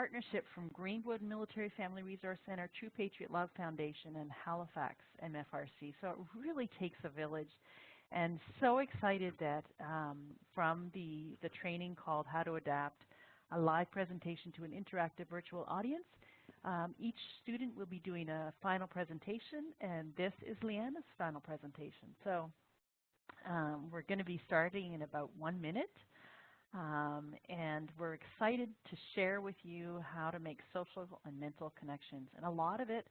partnership from Greenwood Military Family Resource Center, True Patriot Love Foundation, and Halifax MFRC. So it really takes a village. And so excited that from the training called How to Adapt, a live presentation to an interactive virtual audience, each student will be doing a final presentation, and this is Leanna's final presentation. So we're going to be starting in about 1 minute, and we're excited to share with you how to make social and mental connections. And a lot of it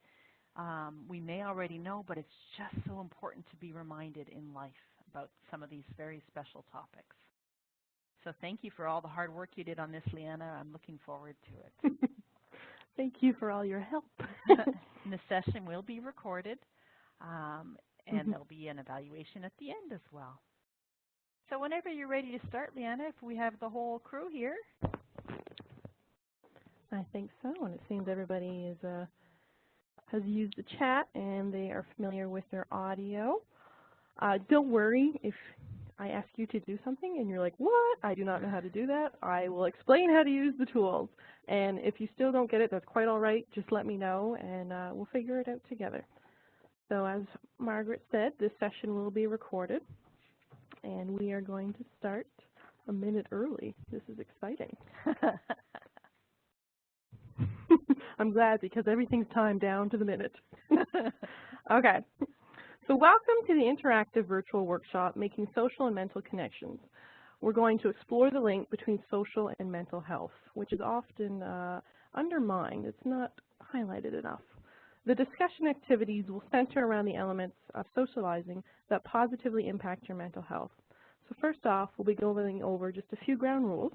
we may already know, but it's just so important to be reminded in life about some of these very special topics. So thank you for all the hard work you did on this, Leanna. I'm looking forward to it. Thank you for all your help. And the session will be recorded, and there'll be an evaluation at the end as well. So whenever you're ready to start, Leanna, if we have the whole crew here. I think so, and it seems everybody has used the chat and they are familiar with their audio. Don't worry if I ask you to do something and you're like, what? I do not know how to do that. I will explain how to use the tools. And if you still don't get it, that's quite all right. Just let me know and we'll figure it out together. So as Margaret said, this session will be recorded. And we are going to start a minute early. This is exciting. I'm glad because everything's timed down to the minute. Okay. So welcome to the interactive virtual workshop, Making Social and Mental Connections. We're going to explore the link between social and mental health, which is often undermined. It's not highlighted enough. The discussion activities will center around the elements of socializing that positively impact your mental health. So first off, we'll be going over just a few ground rules,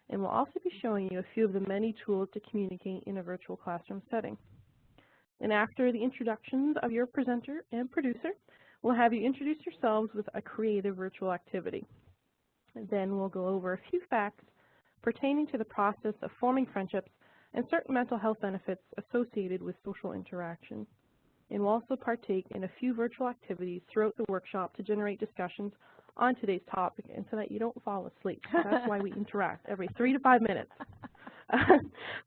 and we'll also be showing you a few of the many tools to communicate in a virtual classroom setting. And after the introductions of your presenter and producer, we'll have you introduce yourselves with a creative virtual activity. And then we'll go over a few facts pertaining to the process of forming friendships and certain mental health benefits associated with social interaction. And we'll also partake in a few virtual activities throughout the workshop to generate discussions on today's topic and so that you don't fall asleep. So that's why we interact every 3 to 5 minutes.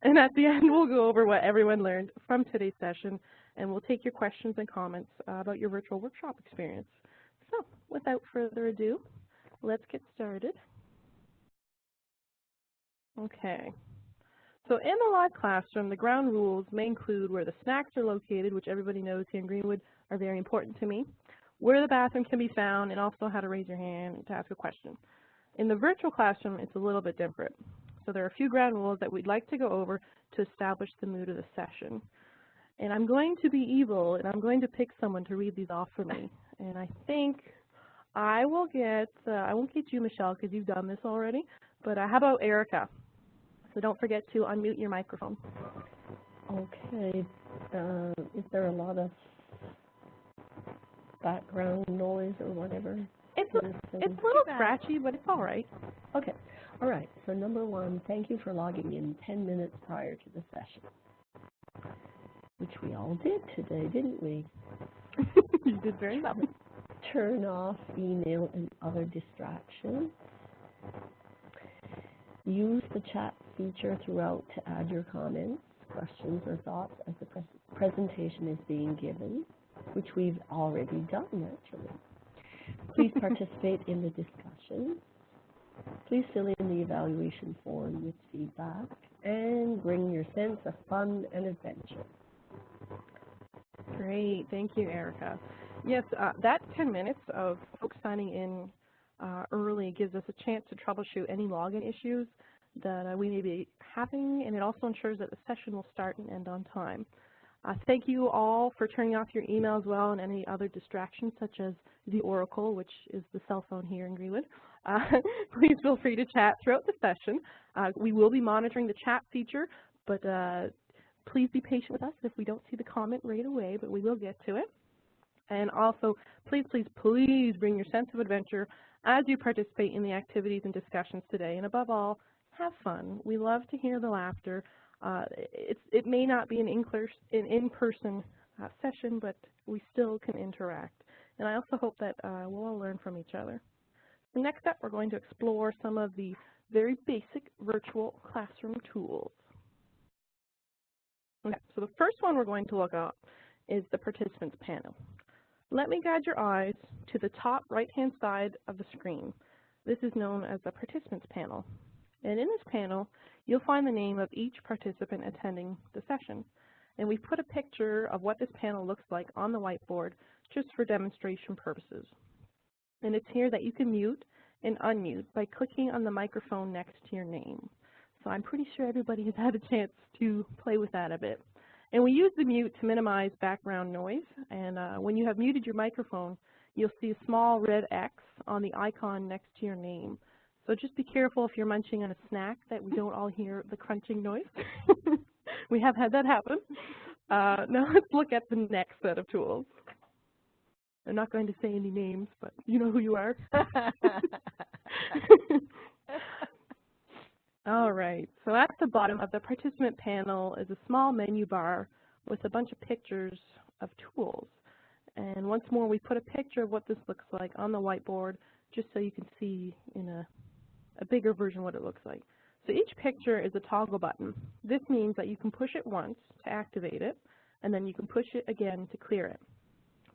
And at the end, we'll go over what everyone learned from today's session, and we'll take your questions and comments about your virtual workshop experience. So without further ado, let's get started. Okay. So in the live classroom, the ground rules may include where the snacks are located, which everybody knows here in Greenwood are very important to me, where the bathroom can be found, and also how to raise your hand to ask a question. In the virtual classroom, it's a little bit different. So there are a few ground rules that we'd like to go over to establish the mood of the session. And I'm going to be evil, and I'm going to pick someone to read these off for me. And I think I will get, I won't get you, Michelle, because you've done this already, but how about Erica? So don't forget to unmute your microphone. Okay. Is there a lot of background noise or whatever? It's a little scratchy, but it's all right. Okay. All right. So number one, thank you for logging in 10 minutes prior to the session, which we all did today, didn't we? You did very well. Turn off email and other distractions. Use the chat feature throughout to add your comments, questions, or thoughts as the presentation is being given, which we've already done, actually. Please participate in the discussion. Please fill in the evaluation form with feedback, and bring your sense of fun and adventure. Great. Thank you, Erica. Yes, that 10 minutes of folks signing in early gives us a chance to troubleshoot any login issues that we may be having, and it also ensures that the session will start and end on time. Thank you all for turning off your email as well and any other distractions such as the Oracle, which is the cell phone here in Greenwood. Please feel free to chat throughout the session. We will be monitoring the chat feature, but please be patient with us if we don't see the comment right away, but we will get to it. And also, please, please, please bring your sense of adventure as you participate in the activities and discussions today. And above all, have fun. We love to hear the laughter. It may not be an in-person session, but we still can interact. And I also hope that we'll all learn from each other. So next up, we're going to explore some of the very basic virtual classroom tools. Okay, so the first one we're going to look at is the participants panel. Let me guide your eyes to the top right-hand side of the screen. This is known as the participants panel. And in this panel, you'll find the name of each participant attending the session. And we've put a picture of what this panel looks like on the whiteboard just for demonstration purposes. And it's here that you can mute and unmute by clicking on the microphone next to your name. So I'm pretty sure everybody has had a chance to play with that a bit. And we use the mute to minimize background noise. And when you have muted your microphone, you'll see a small red X on the icon next to your name. So just be careful if you're munching on a snack that we don't all hear the crunching noise. We have had that happen. Now let's look at the next set of tools. I'm not going to say any names, but you know who you are. All right, so at the bottom of the participant panel is a small menu bar with a bunch of pictures of tools. And once more, we put a picture of what this looks like on the whiteboard just so you can see in a bigger version what it looks like. So each picture is a toggle button. This means that you can push it once to activate it, and then you can push it again to clear it.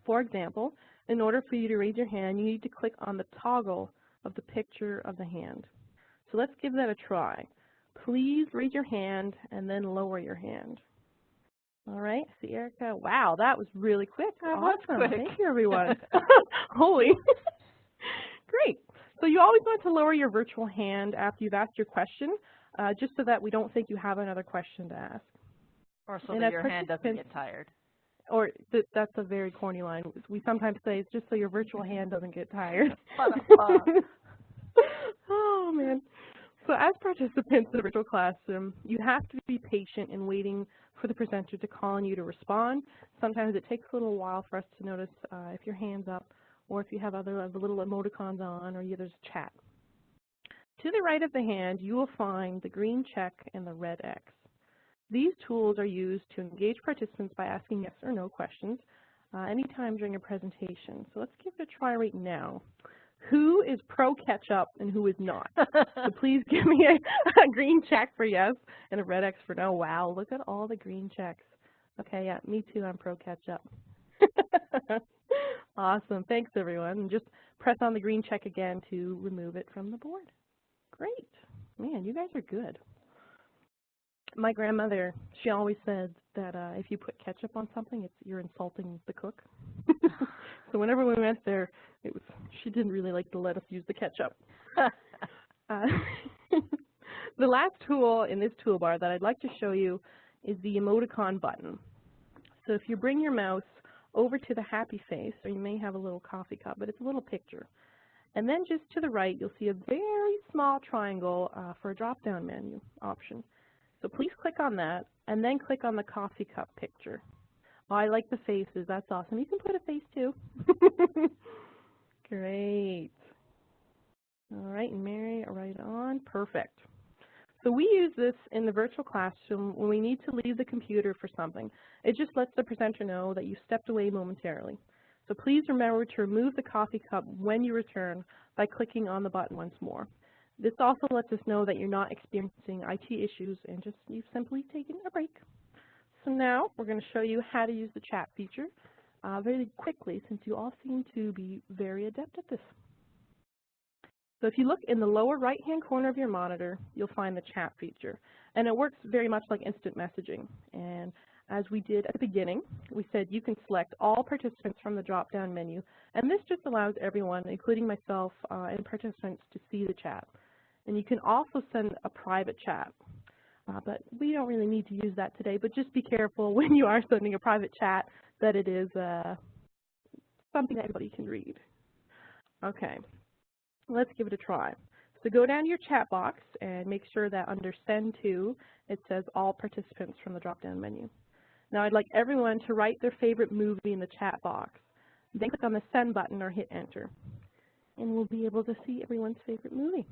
For example, in order for you to raise your hand, you need to click on the toggle of the picture of the hand. So let's give that a try. Please raise your hand and then lower your hand. All right, see Erica? Wow, that was really quick. That was quick. Thank you, everyone. Holy. Great. So you always want to lower your virtual hand after you've asked your question, just so that we don't think you have another question to ask. Or so that your hand doesn't get tired. Or that's a very corny line. We sometimes say it's just so your virtual hand doesn't get tired. Oh, man. So as participants in the virtual classroom, you have to be patient in waiting for the presenter to call on you to respond. Sometimes it takes a little while for us to notice if your hand's up or if you have other little emoticons on or there's a chat. To the right of the hand, you will find the green check and the red X. These tools are used to engage participants by asking yes or no questions anytime during a presentation. So let's give it a try right now. Who is pro ketchup and who is not? So please give me a green check for yes and a red X for no. Wow, look at all the green checks. Okay, yeah, me too, I'm pro ketchup. Awesome, thanks everyone. And just press on the green check again to remove it from the board. Great. Man, you guys are good. My grandmother, she always said that if you put ketchup on something, you're insulting the cook. So whenever we went there, she didn't really like to let us use the ketchup. The last tool in this toolbar that I'd like to show you is the Emoticon Button. So if you bring your mouse over to the happy face, or you may have a little coffee cup, but it's a little picture. And then just to the right, you'll see a very small triangle for a drop-down menu option. So please click on that, and then click on the coffee cup picture. Oh, I like the faces. That's awesome. You can put a face too. Great. All right, and Mary, right on. Perfect. So we use this in the virtual classroom when we need to leave the computer for something. It just lets the presenter know that you stepped away momentarily. So please remember to remove the coffee cup when you return by clicking on the button once more. This also lets us know that you're not experiencing IT issues and you've simply taken a break. So now we're going to show you how to use the chat feature very quickly, since you all seem to be very adept at this. So if you look in the lower right-hand corner of your monitor, you'll find the chat feature. And it works very much like instant messaging. And as we did at the beginning, we said you can select all participants from the drop-down menu. And this just allows everyone, including myself and participants, to see the chat. And you can also send a private chat. But we don't really need to use that today, but just be careful when you are sending a private chat that it is something that everybody can read. Okay, let's give it a try. So go down to your chat box and make sure that under Send To, it says All Participants from the drop-down menu. Now I'd like everyone to write their favorite movie in the chat box. Then click on the Send button or hit Enter. And we'll be able to see everyone's favorite movie.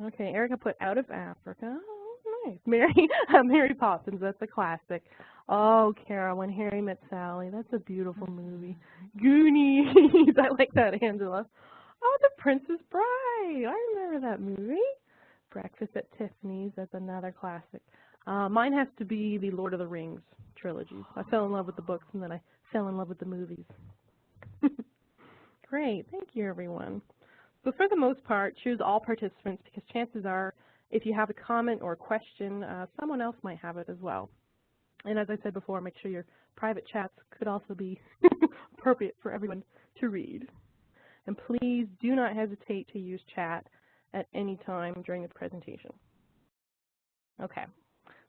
Okay, Erica put Out of Africa. Oh, nice. Mary Poppins, that's a classic. Oh, Kara, When Harry Met Sally, that's a beautiful movie. Goonies, I like that, Angela. Oh, The Princess Bride, I remember that movie. Breakfast at Tiffany's, that's another classic. Mine has to be the Lord of the Rings trilogy. I fell in love with the books, and then I fell in love with the movies. Great. Thank you, everyone. So for the most part, choose all participants because chances are if you have a comment or a question, someone else might have it as well. And as I said before, make sure your private chats could also be appropriate for everyone to read. And please do not hesitate to use chat at any time during the presentation. Okay,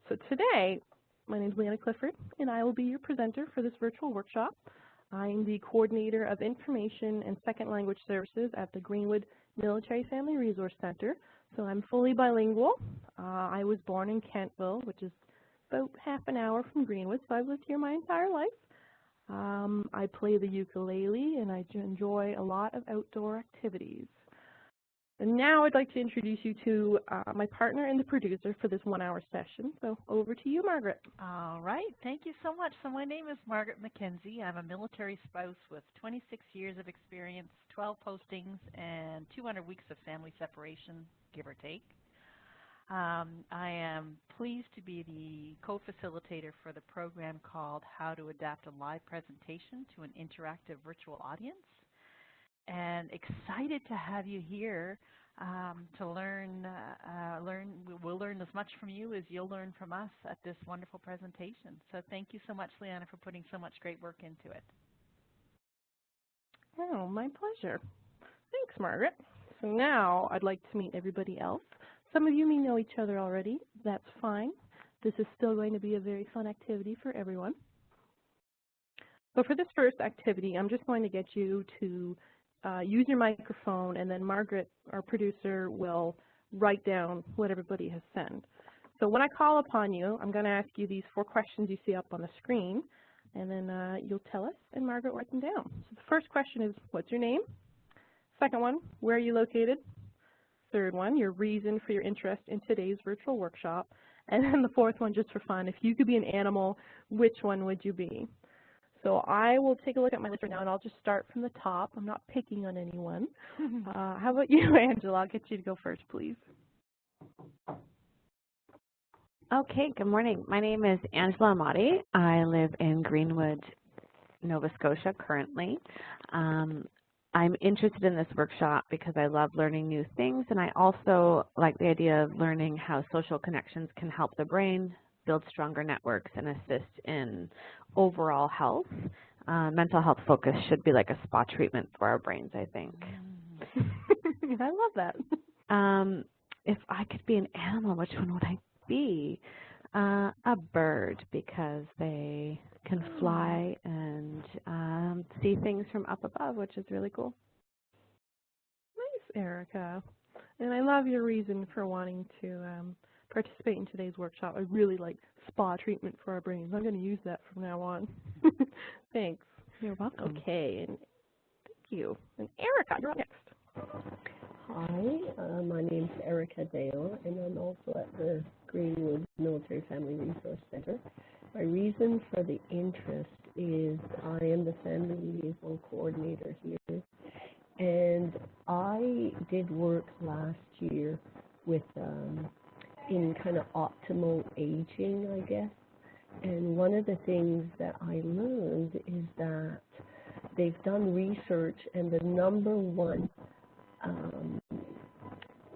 so today, my name is Leanna Clifford, and I will be your presenter for this virtual workshop. I'm the coordinator of information and second language services at the Greenwood Military Family Resource Center. So I'm fully bilingual. I was born in Kentville, which is about half an hour from Greenwood, so I've lived here my entire life. I play the ukulele, and I enjoy a lot of outdoor activities. And now I'd like to introduce you to my partner and the producer for this 1-hour session. So over to you, Margaret. All right. Thank you so much. So my name is Margaret Mackenzie. I'm a military spouse with 26 years of experience, 12 postings, and 200 weeks of family separation, give or take. I am pleased to be the co-facilitator for the program called How to Adapt a Live Presentation to an Interactive Virtual Audience, and excited to have you here to learn. We'll learn as much from you as you'll learn from us at this wonderful presentation. So thank you so much, Leanna, for putting so much great work into it. Oh, my pleasure. Thanks, Margaret. So now I'd like to meet everybody else. Some of you may know each other already. That's fine. This is still going to be a very fun activity for everyone. So for this first activity, I'm just going to get you to use your microphone, and then Margaret, our producer, will write down what everybody has sent. So when I call upon you, I'm going to ask you these 4 questions you see up on the screen, and then you'll tell us, and Margaret will write them down. So the first question is, what's your name? Second one, where are you located? Third one, your reason for your interest in today's virtual workshop. And then the fourth one, just for fun, if you could be an animal, which one would you be? So I will take a look at my list right now, and I'll just start from the top. I'm not picking on anyone. How about you, Angela? I'll get you to go first, please. Okay, good morning. My name is Angela Amati. I live in Greenwood, Nova Scotia currently. I'm interested in this workshop because I love learning new things, and I also like the idea of learning how social connections can help the brain build stronger networks and assist in overall health. Mental health focus should be like a spa treatment for our brains, I think. I love that. If I could be an animal, which one would I be? A bird, because they can fly and see things from up above, which is really cool. Nice, Erica. And I love your reason for wanting to participate in today's workshop. I really like spa treatment for our brains. I'm going to use that from now on. Thanks. You're welcome. Okay, and thank you. And Erica, you're up next. Hi, my name's Erica Dale, and I'm also at the Greenwood Military Family Resource Center. My reason for the interest is I am the family liaison coordinator here, and I did work last year with in kind of optimal aging, I guess. And one of the things that I learned is that they've done research, and the #1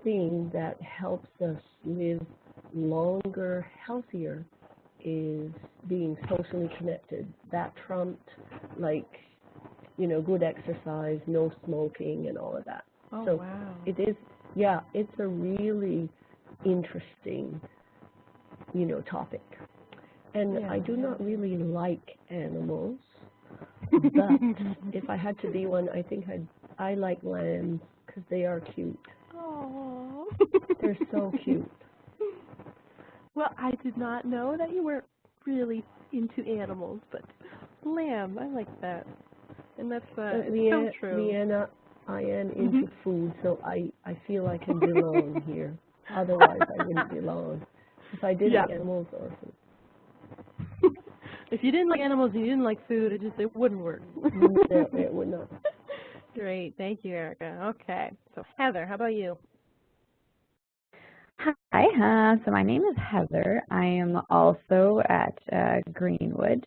thing that helps us live longer, healthier, is being socially connected. That trumped, like, you know, good exercise, no smoking, and all of that. Oh, so wow. it is, yeah, it's a really interesting, you know, topic. And Yeah, I do not really like animals, but if I had to be one, I think I like lambs because they are cute. Aww. They're so cute. Well, I did not know that you were really into animals, but lamb, I like that. And that's so true. Leanna, I am into food, so I feel I can belong here. Otherwise, I wouldn't belong. If I did like animals or food. If you didn't like animals and you didn't like food, it wouldn't work. No, it would not. Great. Thank you, Erica. Okay. So, Heather, how about you? Hi, so my name is Heather. I am also at Greenwood.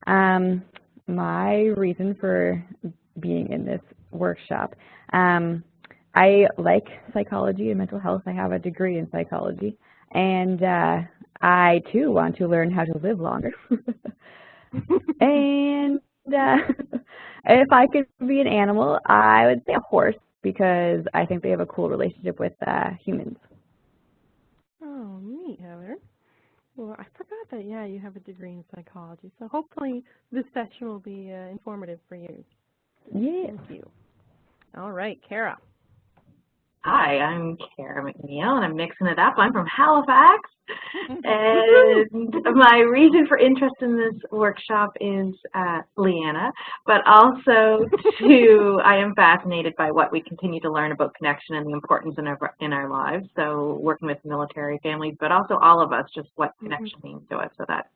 My reason for being in this workshop, I like psychology and mental health. I have a degree in psychology, and I too want to learn how to live longer. And if I could be an animal, I would say a horse because I think they have a cool relationship with humans. Oh, neat, Heather. Well, I forgot that, yeah, you have a degree in psychology, so hopefully this session will be informative for you. Yeah. Thank you. All right, Kara. Hi, I'm Kara McNeil, and I'm mixing it up. I'm from Halifax, and my reason for interest in this workshop is Leanna, but also I am fascinated by what we continue to learn about connection and the importance in our lives. So working with military families, but also all of us, just what connection means to us. So that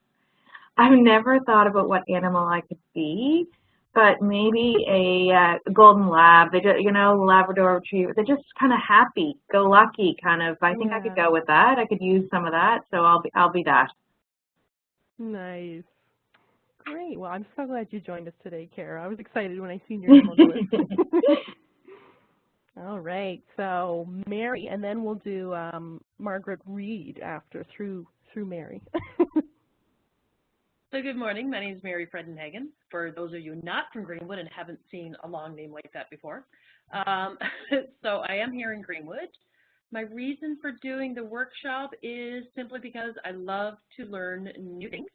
I've never thought about what animal I could be. But maybe a golden lab, they just, Labrador retriever, they're just kind of happy, go lucky kind of. I think I could go with that. I could use some of that, so I'll be that. Nice. Great. Well, I'm so glad you joined us today, Kara. I was excited when I seen your name on the list. All right. So Mary, and then we'll do Margaret Reed after through Mary. So good morning. My name is Mary Fredenhagen. For those of you not from Greenwood and haven't seen a long name like that before. So I am here in Greenwood. My reason for doing the workshop is simply because I love to learn new things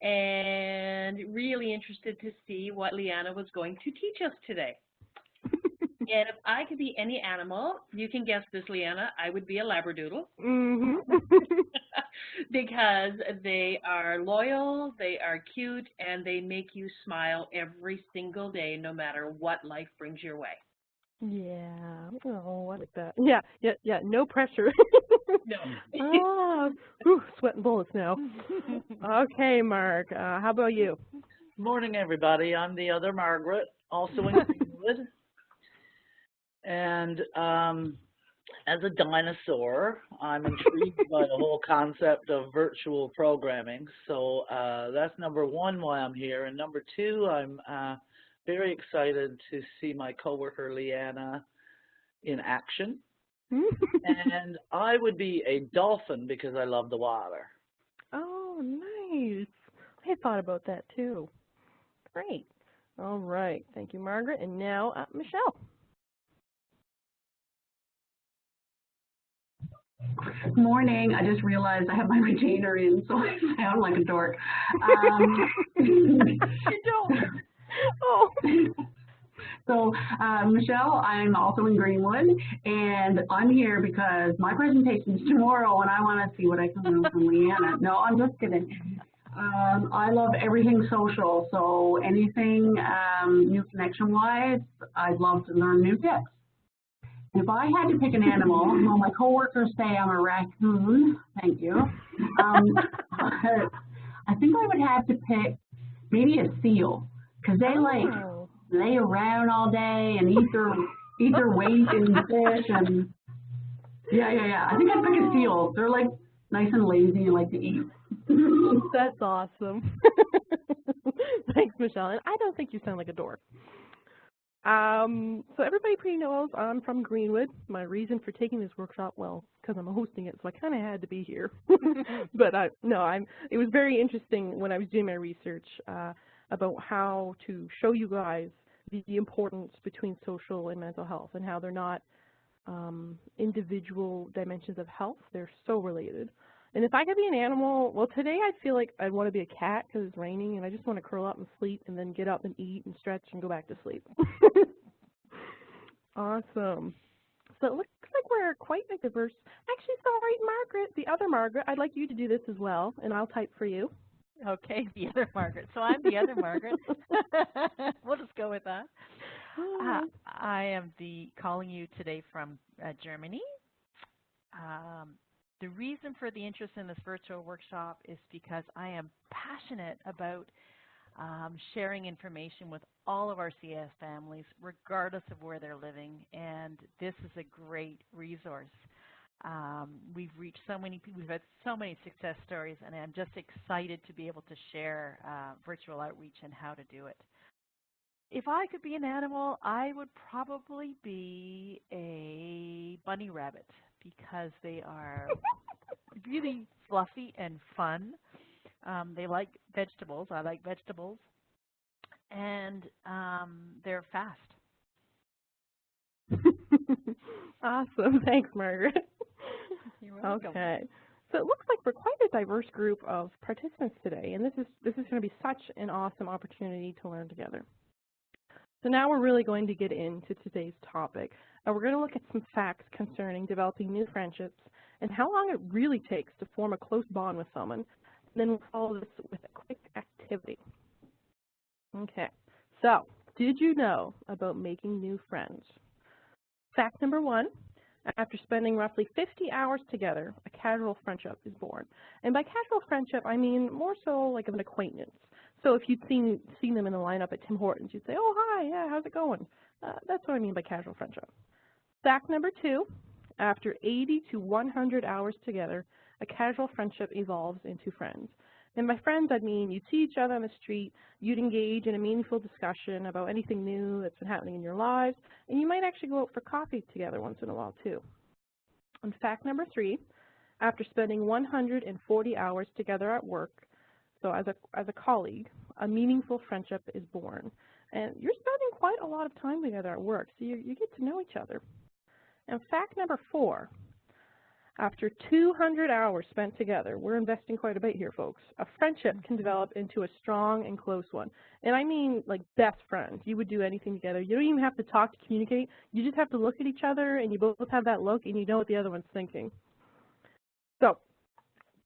and really interested to see what Leanna was going to teach us today. And if I could be any animal, you can guess this, Leanna, I would be a Labradoodle. Because they are loyal, they are cute, and they make you smile every single day, no matter what life brings your way. Yeah. Oh, I like that. Yeah. No pressure. No. Sweating bullets now. Okay, Mark. How about you? Morning, everybody. I'm the other Margaret, also in Greenwood. And as a dinosaur, I'm intrigued by the whole concept of virtual programming. So that's number one why I'm here. And number two, I'm very excited to see my coworker Leanna in action. And I would be a dolphin because I love the water. Oh, nice. I had thought about that too. Great. All right. Thank you, Margaret. And now, Michelle. Morning. I just realized I have my retainer in, so I sound like a dork. You don't. Oh. So, Michelle, I'm also in Greenwood, and I'm here because my presentation is tomorrow, and I want to see what I can learn from Leanna. No, I'm just kidding. I love everything social, so anything new connection-wise, I'd love to learn new tips. If I had to pick an animal, well, my coworkers say I'm a raccoon. Thank you. I think I would have to pick maybe a seal, because they lay around all day and eat their weight in fish, and yeah. I think I'd pick a seal. They're like nice and lazy and like to eat. That's awesome. Thanks, Michelle. And I don't think you sound like a dork. So everybody pretty knows I'm from Greenwood. My reason for taking this workshop, well, because I'm hosting it, so I kind of had to be here. But it was very interesting when I was doing my research about how to show you guys the importance between social and mental health and how they're not individual dimensions of health. They're so related. And if I could be an animal, well, today I feel like I'd want to be a cat because it's raining and I just want to curl up and sleep and then get up and eat and stretch and go back to sleep. Awesome. So it looks like we're quite a diverse. Actually, sorry, Margaret, the other Margaret, I'd like you to do this as well, and I'll type for you. Okay, the other Margaret. So I'm the other Margaret. We'll just go with that. I am calling you today from Germany. The reason for the interest in this virtual workshop is because I am passionate about sharing information with all of our CS families, regardless of where they're living, and this is a great resource. We've reached so many people. We've had so many success stories, and I'm just excited to be able to share virtual outreach and how to do it. If I could be an animal, I would probably be a bunny rabbit because they are really fluffy and fun. They like vegetables. I like vegetables. And they're fast. Awesome. Thanks, Margaret. You're welcome. Okay. So it looks like we're quite a diverse group of participants today, and this is going to be such an awesome opportunity to learn together. So now we're really going to get into today's topic. We're going to look at some facts concerning developing new friendships and how long it really takes to form a close bond with someone. And then we'll follow this with a quick activity. Okay. So, did you know about making new friends? Fact number 1, after spending roughly 50 hours together, a casual friendship is born. And by casual friendship, I mean more so like of an acquaintance. So if you'd seen them in the lineup at Tim Hortons, you'd say, oh, hi, yeah, how's it going? That's what I mean by casual friendship. Fact number 2, after 80 to 100 hours together, a casual friendship evolves into friends. And by friends, I mean you'd see each other on the street, you'd engage in a meaningful discussion about anything new that's been happening in your lives, and you might actually go out for coffee together once in a while too. And fact number 3, after spending 140 hours together at work, so as a colleague, a meaningful friendship is born. And you're spending quite a lot of time together at work, so you get to know each other. And fact number 4, after 200 hours spent together, we're investing quite a bit here, folks, a friendship can develop into a strong and close one. And I mean like best friends. You would do anything together. You don't even have to talk to communicate. You just have to look at each other, and you both have that look, and you know what the other one's thinking. So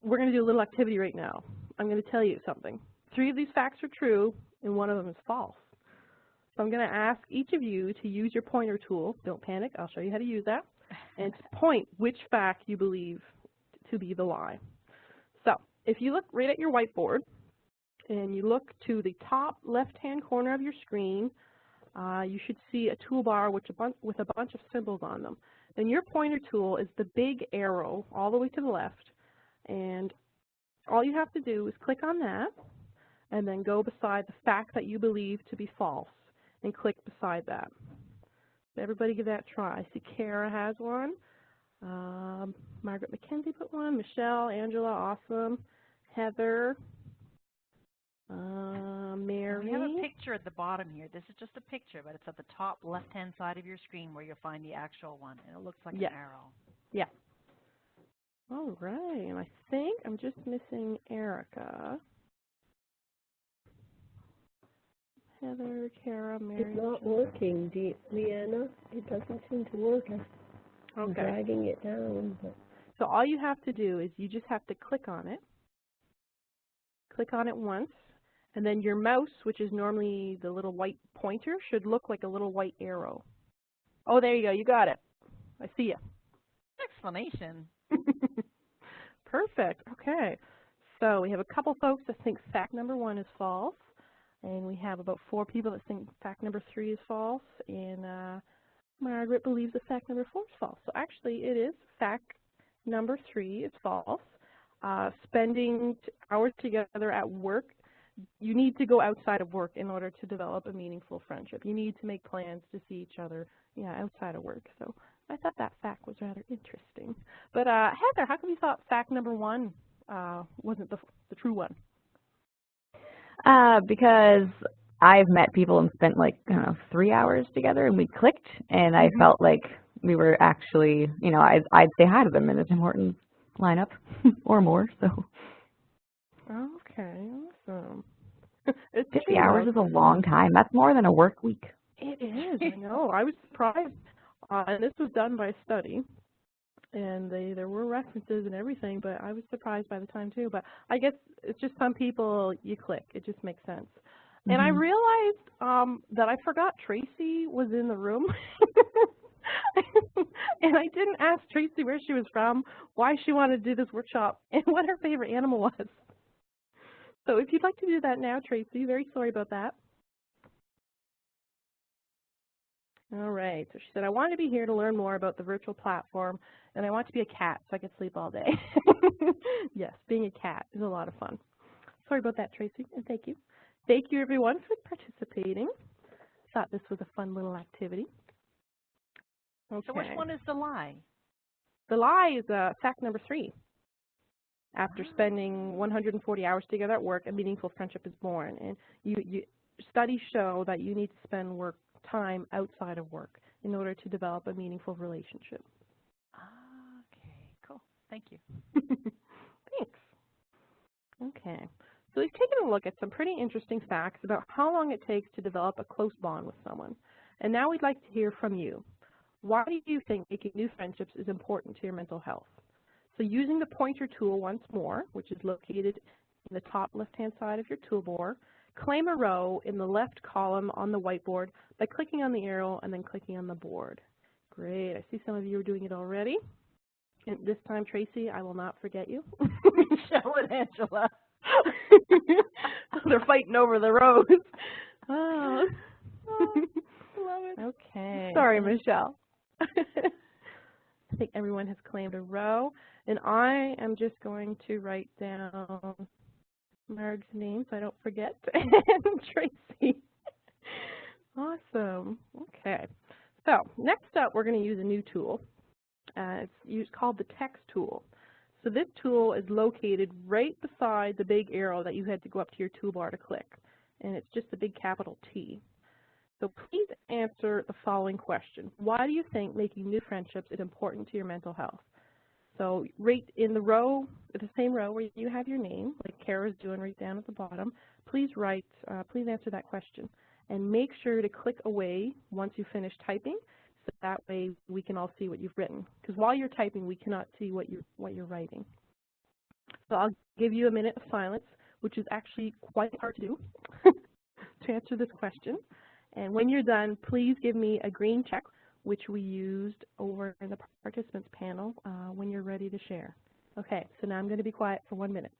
we're going to do a little activity right now. I'm going to tell you something. 3 of these facts are true, and 1 of them is false. So I'm going to ask each of you to use your pointer tool. Don't panic. I'll show you how to use that. And to point which fact you believe to be the lie. So if you look right at your whiteboard and you look to the top left-hand corner of your screen, you should see a toolbar with a bunch of symbols on them. And your pointer tool is the big arrow all the way to the left. And all you have to do is click on that and then go beside the fact that you believe to be false and click beside that. Everybody give that a try. I see Kara has one. Margaret Mackenzie put one. Michelle, Angela, awesome. Heather, Mary. We have a picture at the bottom here. This is just a picture, but it's at the top left-hand side of your screen where you'll find the actual one, and it looks like an arrow. Yeah. All right, and I think I'm just missing Erica. Heather, Kara, Mary. It's not working, Leanna. It doesn't seem to work. I'm dragging it down. But. So all you have to do is you just have to click on it. Click on it once, and then your mouse, which is normally the little white pointer, should look like a little white arrow. Oh, there you go. You got it. I see you. Explanation. Perfect. Okay. So we have a couple folks that think fact number 1 is false. And we have about 4 people that think fact number 3 is false, and Margaret believes that fact number 4 is false. So actually it is fact number 3 is false. Spending hours together at work, you need to go outside of work in order to develop a meaningful friendship. You need to make plans to see each other, outside of work. So I thought that fact was rather interesting. But Heather, how come you thought fact number 1 wasn't the true one? Because I've met people and spent like, 3 hours together, and we clicked, and I felt like we were actually, I'd say hi to them in the Tim Hortons lineup or more, so. Okay, awesome. 50 hours is a long time. That's more than a work week. It is, I know. I was surprised, and this was done by a study. And there were references and everything, but I was surprised by the time too. But I guess it's just some people you click. It just makes sense. Mm-hmm. And I realized that I forgot Tracy was in the room. And I didn't ask Tracy where she was from, why she wanted to do this workshop, and what her favorite animal was. So if you'd like to do that now, Tracy, very sorry about that. All right. So she said, I want to be here to learn more about the virtual platform, and I want to be a cat so I can sleep all day. Yes, being a cat is a lot of fun. Sorry about that, Tracy, and thank you. Thank you, everyone, for participating. Thought this was a fun little activity. Okay. So which one is the lie? The lie is fact number 3. After spending 140 hours together at work, a meaningful friendship is born. And studies show that you need to spend work time outside of work in order to develop a meaningful relationship. Okay, cool. Thank you. Thanks. Okay. So we've taken a look at some pretty interesting facts about how long it takes to develop a close bond with someone. And now we'd like to hear from you. Why do you think making new friendships is important to your mental health? So using the pointer tool once more, which is located in the top left-hand side of your toolbar, claim a row in the left column on the whiteboard by clicking on the arrow and then clicking on the board. Great. I see some of you are doing it already. And this time, Tracy, I will not forget you. Michelle and Angela. They're fighting over the rows. Oh. Love it. Okay. Sorry, Michelle. I think everyone has claimed a row. And I am just going to write down Marg's name so I don't forget. And Tracy. Awesome. Okay. So next up, we're going to use a new tool. It's called the text tool. So this tool is located right beside the big arrow that you had to go up to your toolbar to click. And it's just the big capital T. So please answer the following question. Why do you think making new friendships is important to your mental health? So right in the row, the same row where you have your name, like Kara's doing right down at the bottom, please answer that question. And make sure to click away once you finish typing, so that way we can all see what you've written. Because while you're typing, we cannot see what you're writing. So I'll give you a minute of silence, which is actually quite hard to do, to answer this question. And when you're done, please give me a green check, which we used over in the participants panel when you're ready to share. Okay, so now I'm going to be quiet for 1 minute.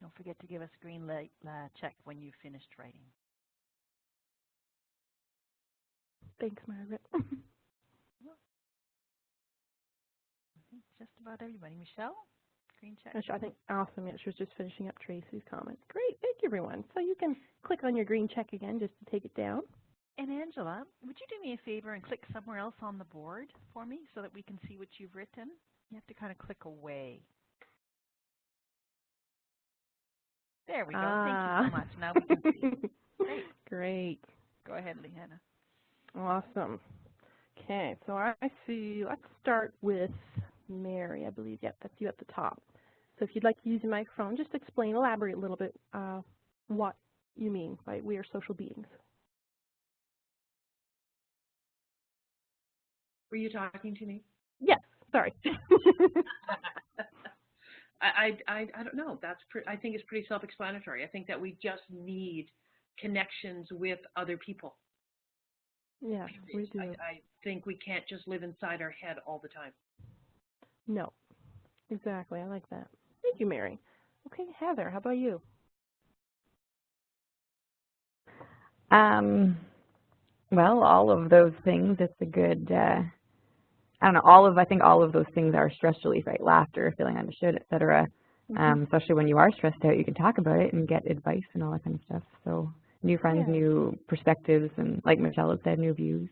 Don't forget to give us a green light check when you've finished writing. Thanks, Margaret. Just about everybody. Michelle, green check. I think awesome. Yeah, she was just finishing up Tracy's comments. Great, thank you, everyone. So you can click on your green check again just to take it down. And Angela, would you do me a favor and click somewhere else on the board for me so that we can see what you've written? You have to kind of click away. There we go. Thank you so much. Now we can see. Great. Great. Go ahead, Leanna. Awesome. Okay, so I see, let's start with Mary, I believe. Yep, that's you at the top. So if you'd like to use your microphone, just elaborate a little bit what you mean by we are social beings. Were you talking to me? Yes, sorry. I don't know. I think it's pretty self-explanatory. I think that we just need connections with other people. Yeah, we do. I think we can't just live inside our head all the time. No, exactly. I like that. Thank you, Mary. Okay, Heather, how about you? Well, all of those things. It's a good. I don't know. I think all of those things are stress relief, right? Laughter, feeling understood, etc. Especially when you are stressed out, you can talk about it and get advice and all that kind of stuff. So new friends, new perspectives, and like Michelle had said, new views.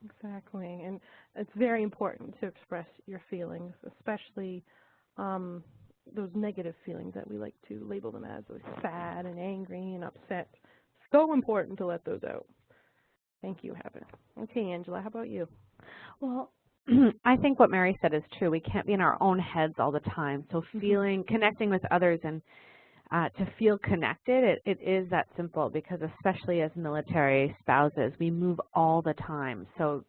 Exactly, and it's very important to express your feelings, especially those negative feelings that we like to label them as, like sad and angry and upset. So important to let those out. Thank you, Heather. Okay, Angela, how about you? Well, I think what Mary said is true. We can't be in our own heads all the time. So connecting with others and to feel connected, it is that simple, because especially as military spouses, we move all the time. So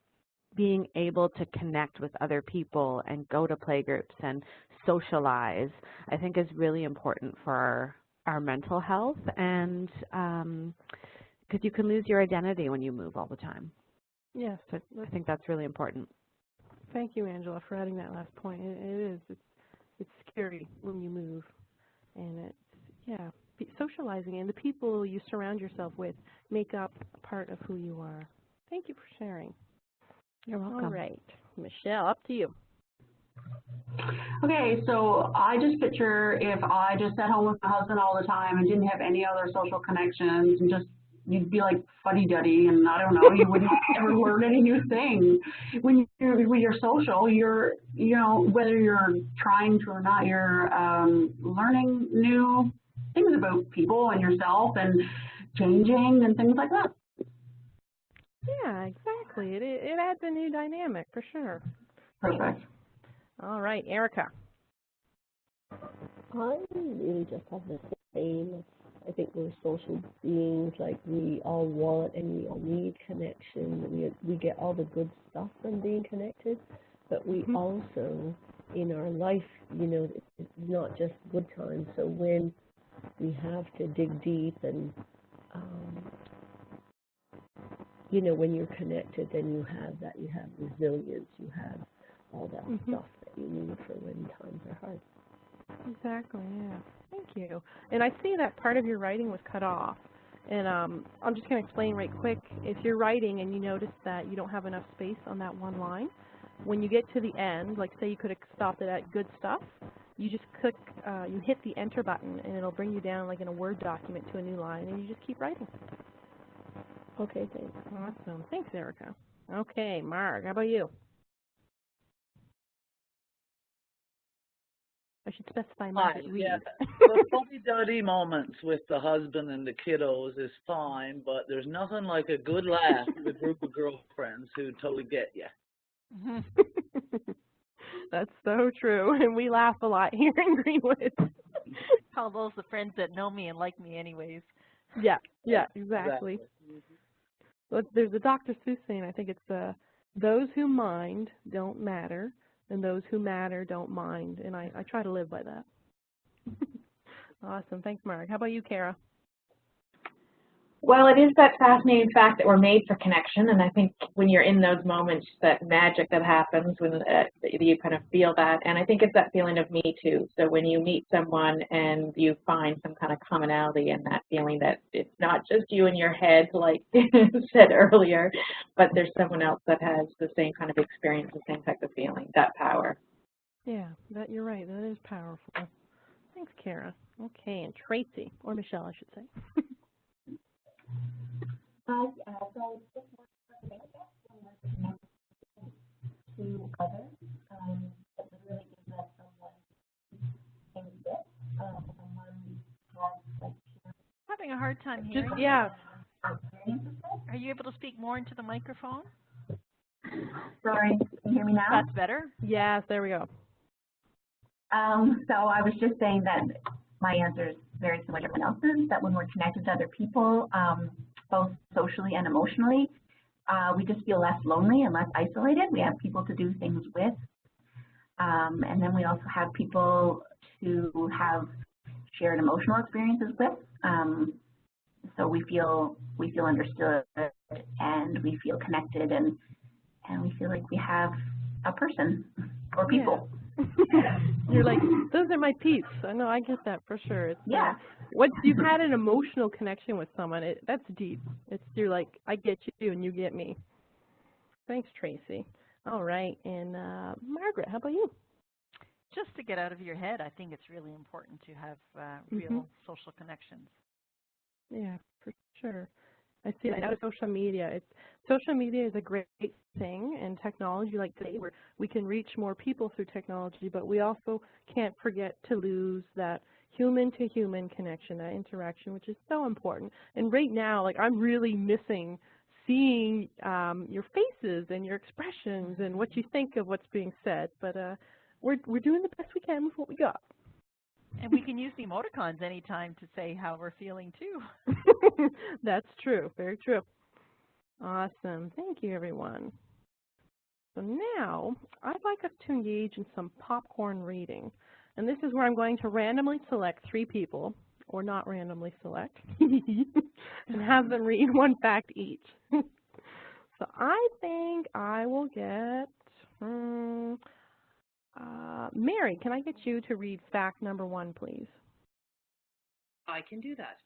being able to connect with other people and go to play groups and socialize, I think is really important for our mental health, and because you can lose your identity when you move all the time. Yes. So I think that's really important. Thank you, Angela, for adding that last point. It is. It's scary when you move, and it's socializing, and the people you surround yourself with make up a part of who you are. Thank you for sharing. You're welcome. All right, Michelle, up to you. Okay, so I just picture if I just sat home with my husband all the time and didn't have any other social connections, and just you'd be like fuddy-duddy, and I don't know, you wouldn't ever learn any new thing. When you're social, you're, you know, whether you're trying to or not, you're learning new things about people and yourself and changing and things like that. Yeah, exactly. It adds a new dynamic for sure. Perfect. All right, Erica. I really just have the same. I think we're social beings. Like, we all want and we all need connection. We get all the good stuff from being connected, but we also, in our life, you know, it's not just good times. So when we have to dig deep and, you know, when you're connected, then you have that. You have resilience. You have all that stuff that you need for when times are hard. Exactly, yeah. Thank you. And I see that part of your writing was cut off. And I'm just going to explain right quick. If you're writing and you notice that you don't have enough space on that one line, when you get to the end, like say you could have stopped it at good stuff, you just click, you hit the enter button, and it'll bring you down like in a Word document to a new line, and you just keep writing. Okay, thanks. Awesome. Thanks, Erica. Okay, Marg, how about you? I should specify Margaret Reed. Yeah. The fuddy-duddy moments with the husband and the kiddos is fine, but there's nothing like a good laugh with a group of girlfriends who totally get you. That's so true, and we laugh a lot here in Greenwood. Call those the friends that know me and like me anyways. Yeah, exactly. Well, there's a Dr. Seuss saying, I think it's those who mind don't matter, and those who matter don't mind, and I try to live by that. Awesome. Thanks, Mark. How about you, Kara? Well, it is that fascinating fact that we're made for connection, and I think when you're in those moments, that magic that happens when you kind of feel that, and I think it's that feeling of me too. So when you meet someone and you find some kind of commonality in that feeling that it's not just you in your head, like said earlier, but there's someone else that has the same kind of experience, the same type of feeling, that power. Yeah, you're right. That is powerful. Thanks, Kara. Okay, and Tracy, or Michelle, I should say. So just want to say that when we're connected to others, it really is that someone can get, someone has like Having a hard time hearing. Just, yeah. Are you able to speak more into the microphone? Sorry, can you hear me now? That's better. Yes, there we go. So I was just saying that my answer is very similar to everyone else's, that when we're connected to other people, both socially and emotionally, we just feel less lonely and less isolated. We have people to do things with. And then we also have people to have shared emotional experiences with. So we feel understood, and we feel connected, and we feel like we have a person or people. Yeah. You're like, those are my peeps. I know, I get that for sure. It's, yeah. Once you've had an emotional connection with someone, that's deep. You're like, I get you and you get me. Thanks, Tracy. All right, and Margaret, how about you? Just to get out of your head, I think it's really important to have real social connections. Yeah, for sure. I see that out of social media. Social media is a great thing, and technology like today where we can reach more people through technology, but we also can't forget to lose that human-to-human connection, that interaction, which is so important. And right now, like, I'm really missing seeing your faces and your expressions and what you think of what's being said. But we're doing the best we can with what we got. And we can use the emoticons anytime to say how we're feeling too. That's true. Very true. Awesome. Thank you, everyone. So now I'd like us to engage in some popcorn reading. And this is where I'm going to randomly select 3 people, or not randomly select, and have them read one fact each. So I think I will get, Mary, can I get you to read fact number 1, please? I can do that.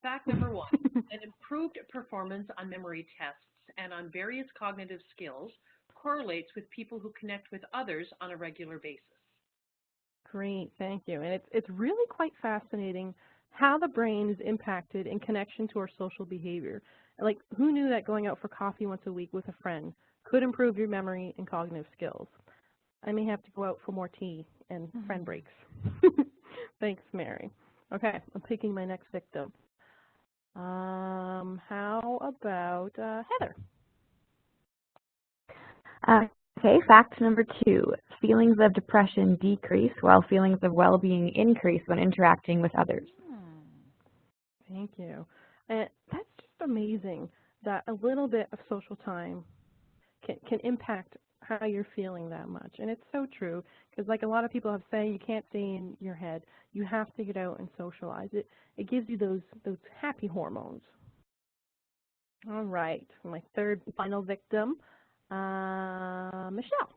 Fact number 1, an improved performance on memory tests and on various cognitive skills correlates with people who connect with others on a regular basis. Great, thank you. And it's really quite fascinating how the brain is impacted in connection to our social behavior. Like, who knew that going out for coffee once a week with a friend could improve your memory and cognitive skills? I may have to go out for more tea and friend breaks. Thanks, Mary. Okay, I'm picking my next victim. How about Heather? Okay, fact number 2, feelings of depression decrease while feelings of well-being increase when interacting with others. Thank you. And that's just amazing that a little bit of social time can impact how you're feeling that much. And it's so true, because like a lot of people have said, you can't stay in your head. You have to get out and socialize. It gives you those happy hormones. All right, my third and final victim, Michelle.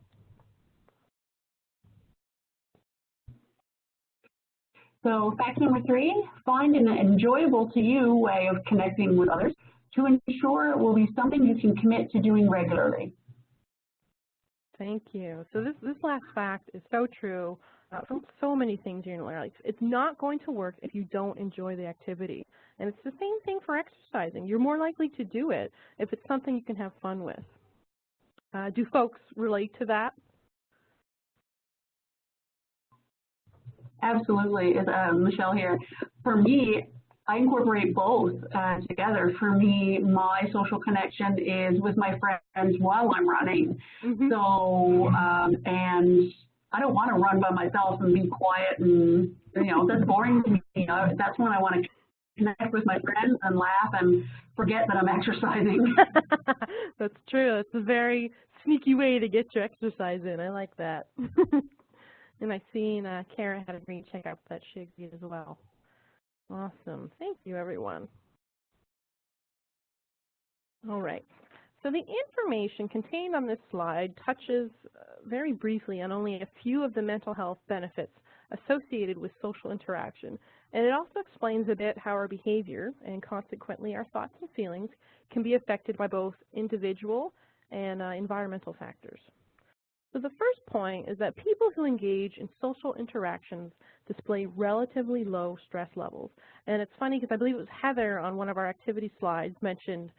So fact number 3, find an enjoyable to you way of connecting with others to ensure it will be something you can commit to doing regularly. Thank you. So this last fact is so true from so many things you're going to learn. It's not going to work if you don't enjoy the activity. And it's the same thing for exercising. You're more likely to do it if it's something you can have fun with. Do folks relate to that? Absolutely. Michelle here. For me, I incorporate both together. For me, my social connection is with my friends while I'm running. So, and I don't want to run by myself and be quiet and, that's boring to me. That's when I want to connect with my friends and laugh and forget that I'm exercising. That's true. It's a very sneaky way to get your exercise in. I like that. And I've seen Kara had a great checkout that she agreed as well. Awesome. Thank you, everyone. All right. So the information contained on this slide touches very briefly on only a few of the mental health benefits associated with social interaction. And it also explains a bit how our behavior and consequently our thoughts and feelings can be affected by both individual and environmental factors. So the first point is that people who engage in social interactions display relatively low stress levels. And it's funny because I believe it was Heather on one of our activity slides mentioned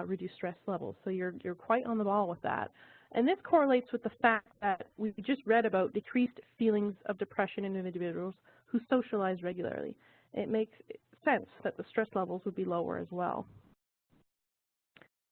reduced stress levels. So you're quite on the ball with that. And this correlates with the fact that we just read about decreased feelings of depression in individuals who socialize regularly. It makes sense that the stress levels would be lower as well.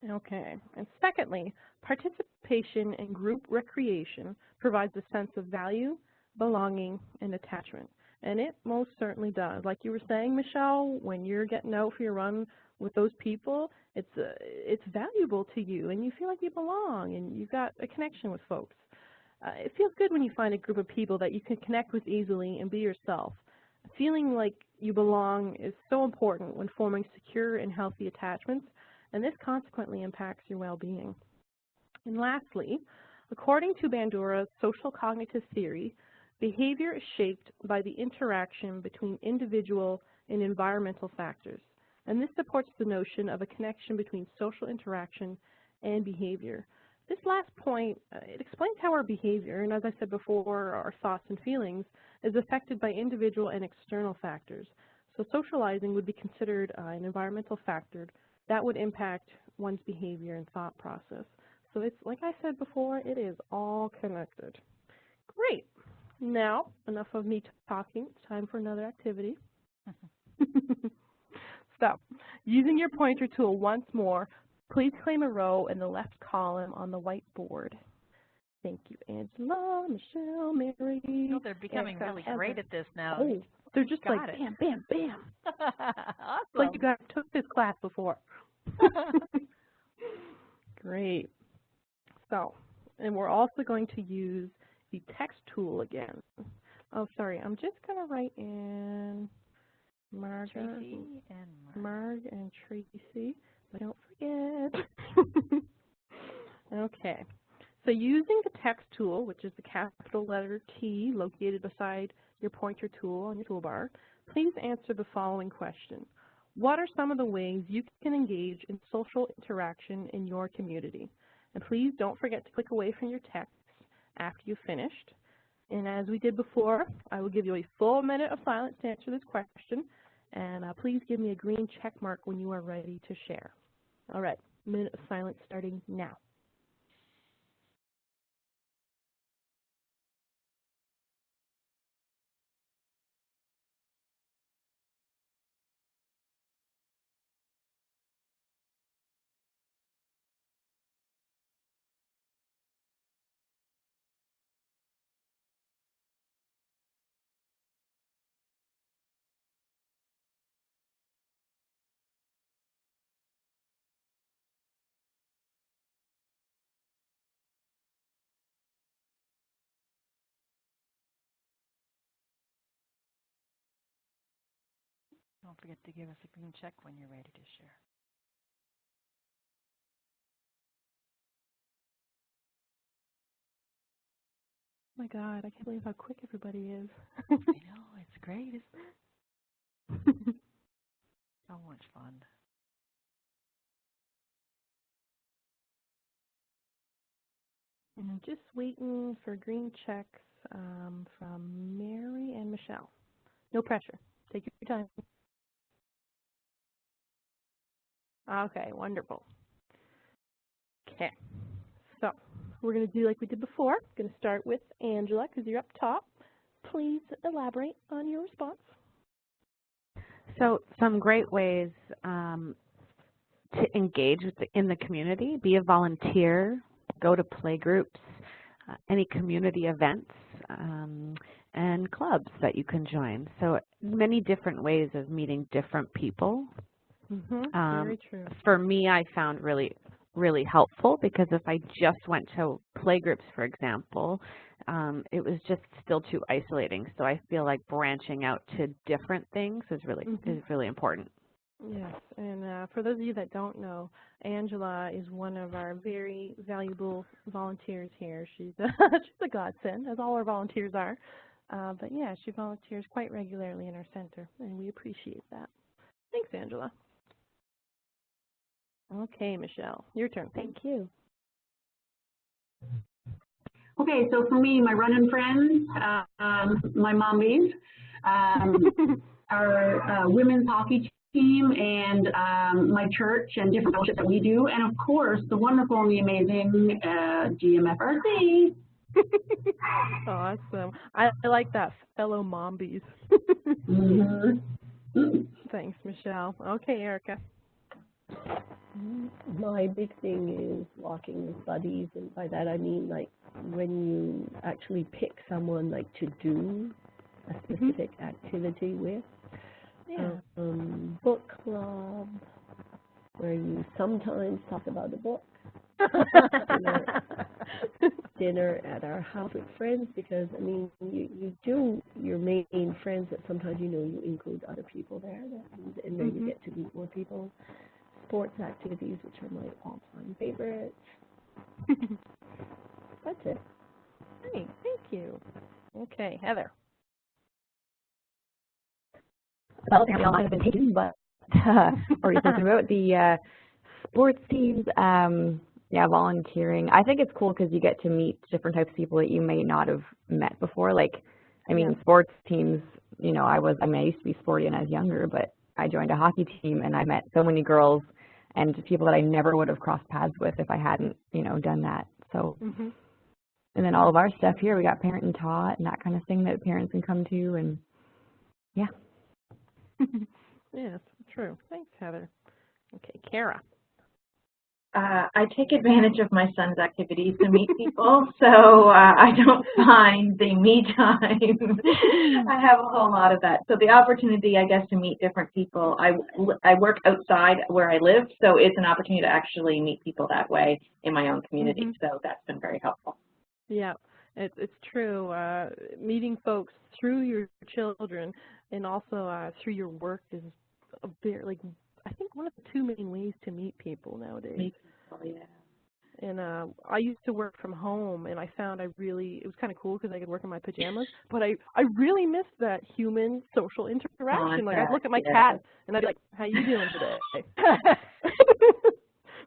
Okay, and secondly, participation in group recreation provides a sense of value, belonging, and attachment. And it most certainly does. Like you were saying, Michelle, when you're getting out for your run with those people, it's valuable to you, and you feel like you belong, and you've got a connection with folks. It feels good when you find a group of people that you can connect with easily and be yourself. Feeling like you belong is so important when forming secure and healthy attachments, and this consequently impacts your well-being. And lastly, according to Bandura's social cognitive theory, behavior is shaped by the interaction between individual and environmental factors. And this supports the notion of a connection between social interaction and behavior. This last point, it explains how our behavior, and as I said before, our thoughts and feelings, is affected by individual and external factors. So socializing would be considered an environmental factor that would impact one's behavior and thought process. So it's, like I said before, it is all connected. Great. Now, enough of me talking. It's time for another activity. So, using your pointer tool once more, Please claim a row in the left column on the whiteboard. Thank you, Angela, Michelle, Mary. You know, they're becoming Erica, really Heather. great at this now. Oh, they're just like Got it. bam, bam, bam. Awesome. It's like you guys took this class before. Great. So, and we're also going to use the text tool again. Oh, sorry, I'm just going to write in Margaret, Tracy and Marg and Tracy, but don't forget. Okay. So using the text tool, which is the capital letter T located beside your pointer tool on your toolbar, please answer the following question. What are some of the ways you can engage in social interaction in your community? And please don't forget to click away from your text after you've finished. And as we did before, I will give you a full minute of silence to answer this question. And please give me a green check mark when you are ready to share. All right, minute of silence starting now. don't forget to give us a green check when you're ready to share. Oh my God, I can't believe how quick everybody is. I know, it's great, isn't it? So much fun. And I'm just waiting for green checks from Mary and Michelle. No pressure. Take your time. Okay, wonderful. Okay, so we're going to do like we did before. I'm going to start with Angela because you're up top. Please elaborate on your response. So some great ways to engage in the community, be a volunteer, go to play groups, any community events, and clubs that you can join. So many different ways of meeting different people. Very true. For me, I found really helpful because if I just went to play groups, for example, it was just still too isolating. So I feel like branching out to different things is really important. Yes, and for those of you that don't know, Angela is one of our very valuable volunteers here. She's a godsend, as all our volunteers are. But yeah, she volunteers quite regularly in our center, and we appreciate that. Thanks, Angela. Okay, Michelle, your turn. Thank you. Okay, so for me, my running friends, my mommies, our women's hockey team, and my church and different fellowships that we do, and of course, the wonderful and the amazing GMFRC. Awesome. I like that, fellow mombies. Thanks, Michelle. Okay, Erica. My big thing is walking with buddies, and by that I mean like when you actually pick someone like to do a specific activity with. Yeah. Book club, where you sometimes talk about the book. Dinner at our house with friends, because I mean you do your main friends, that sometimes you include other people there, and then you get to meet more people. Sports activities, which are my all-time favorites. That's it. Great, thank you. Okay, Heather. Well, we all might have been taken, but already talking about the sports teams. Yeah, volunteering. I think it's cool because you get to meet different types of people that you may not have met before. Like, I mean, sports teams. I used to be sporty when I was younger, but I joined a hockey team, and I met so many girls and people that I never would have crossed paths with if I hadn't, done that. So, and then all of our stuff here, we got parent and taught and that kind of thing that parents can come to, and yeah. Yes, true. Thanks, Heather. Okay, Kara. I take advantage of my son's activities to meet people, so I don't find the me time. I have a whole lot of that. So the opportunity, I guess, to meet different people. I work outside where I live, so it's an opportunity to actually meet people that way in my own community. So that's been very helpful. Yeah, it's true. Meeting folks through your children and also through your work is a very, like, I think one of the two main ways to meet people nowadays. Meet people, yeah. And I used to work from home, and I found it was kind of cool because I could work in my pajamas, but I really missed that human social interaction. Like, I'd look at my cat, and I'd be like, how you doing today?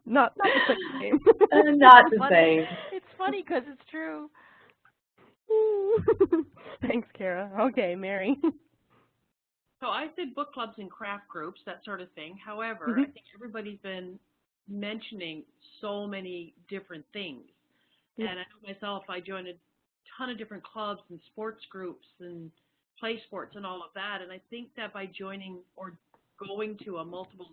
Not the same. Not the same. It's funny because it's true. Thanks, Kara. Okay, Mary. So I said book clubs and craft groups, that sort of thing. However, I think everybody's been mentioning so many different things. And I know myself, I joined a ton of different clubs and sports groups and play sports and all of that. And I think that by joining or going to a multiple,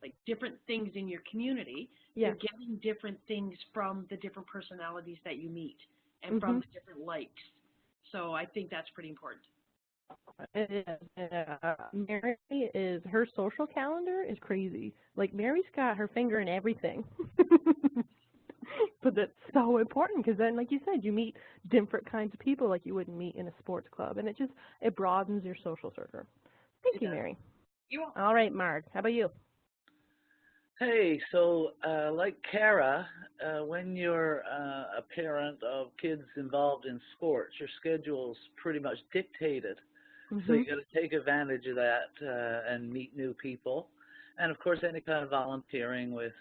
like, different things in your community, you're getting different things from the different personalities that you meet and from the different likes. So I think that's pretty important. It is. Mary her social calendar is crazy. Like, Mary's got her finger in everything. But that's so important because then, like you said, you meet different kinds of people like you wouldn't meet in a sports club, and it broadens your social circle. Thank you, Mary. You're welcome. All right, Mark, how about you? Hey, so like Kara, when you're a parent of kids involved in sports, your schedule's pretty much dictated. So you got to take advantage of that and meet new people. And of course, any kind of volunteering with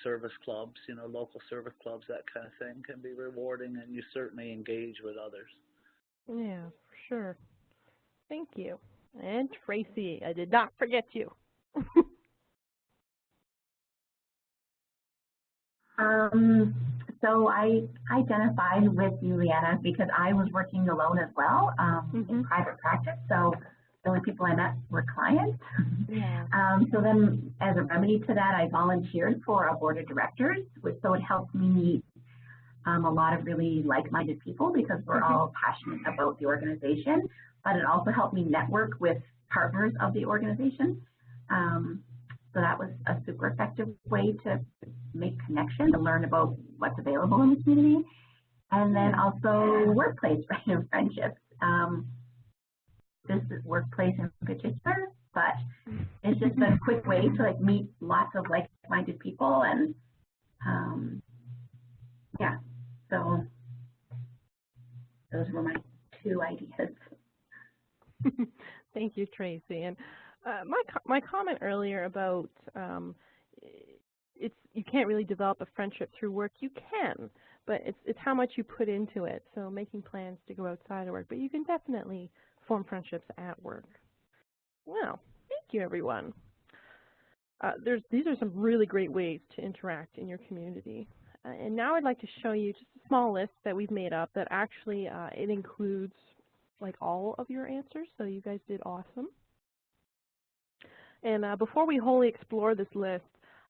service clubs, local service clubs, that kind of thing can be rewarding, and you certainly engage with others. Yeah, for sure. Thank you. And Tracy, I did not forget you. So I identified with you, Leanna, because I was working alone as well in private practice. So the only people I met were clients. Yeah. So then, as a remedy to that, I volunteered for a board of directors, so it helped me meet a lot of really like-minded people because we're all passionate about the organization. But it also helped me network with partners of the organization. So that was a super effective way to make connections and learn about what's available in the community. And then also workplace friendships. This is workplace in particular, but it's just a quick way to meet lots of like-minded people. And yeah, so those were my two ideas. Thank you, Tracy. And my comment earlier about you can't really develop a friendship through work. You can, but it's how much you put into it. So making plans to go outside of work, but you can definitely form friendships at work. Well, thank you, everyone. These are some really great ways to interact in your community. And now I'd like to show you just a small list that we've made up that actually it includes all of your answers. So you guys did awesome. And before we wholly explore this list,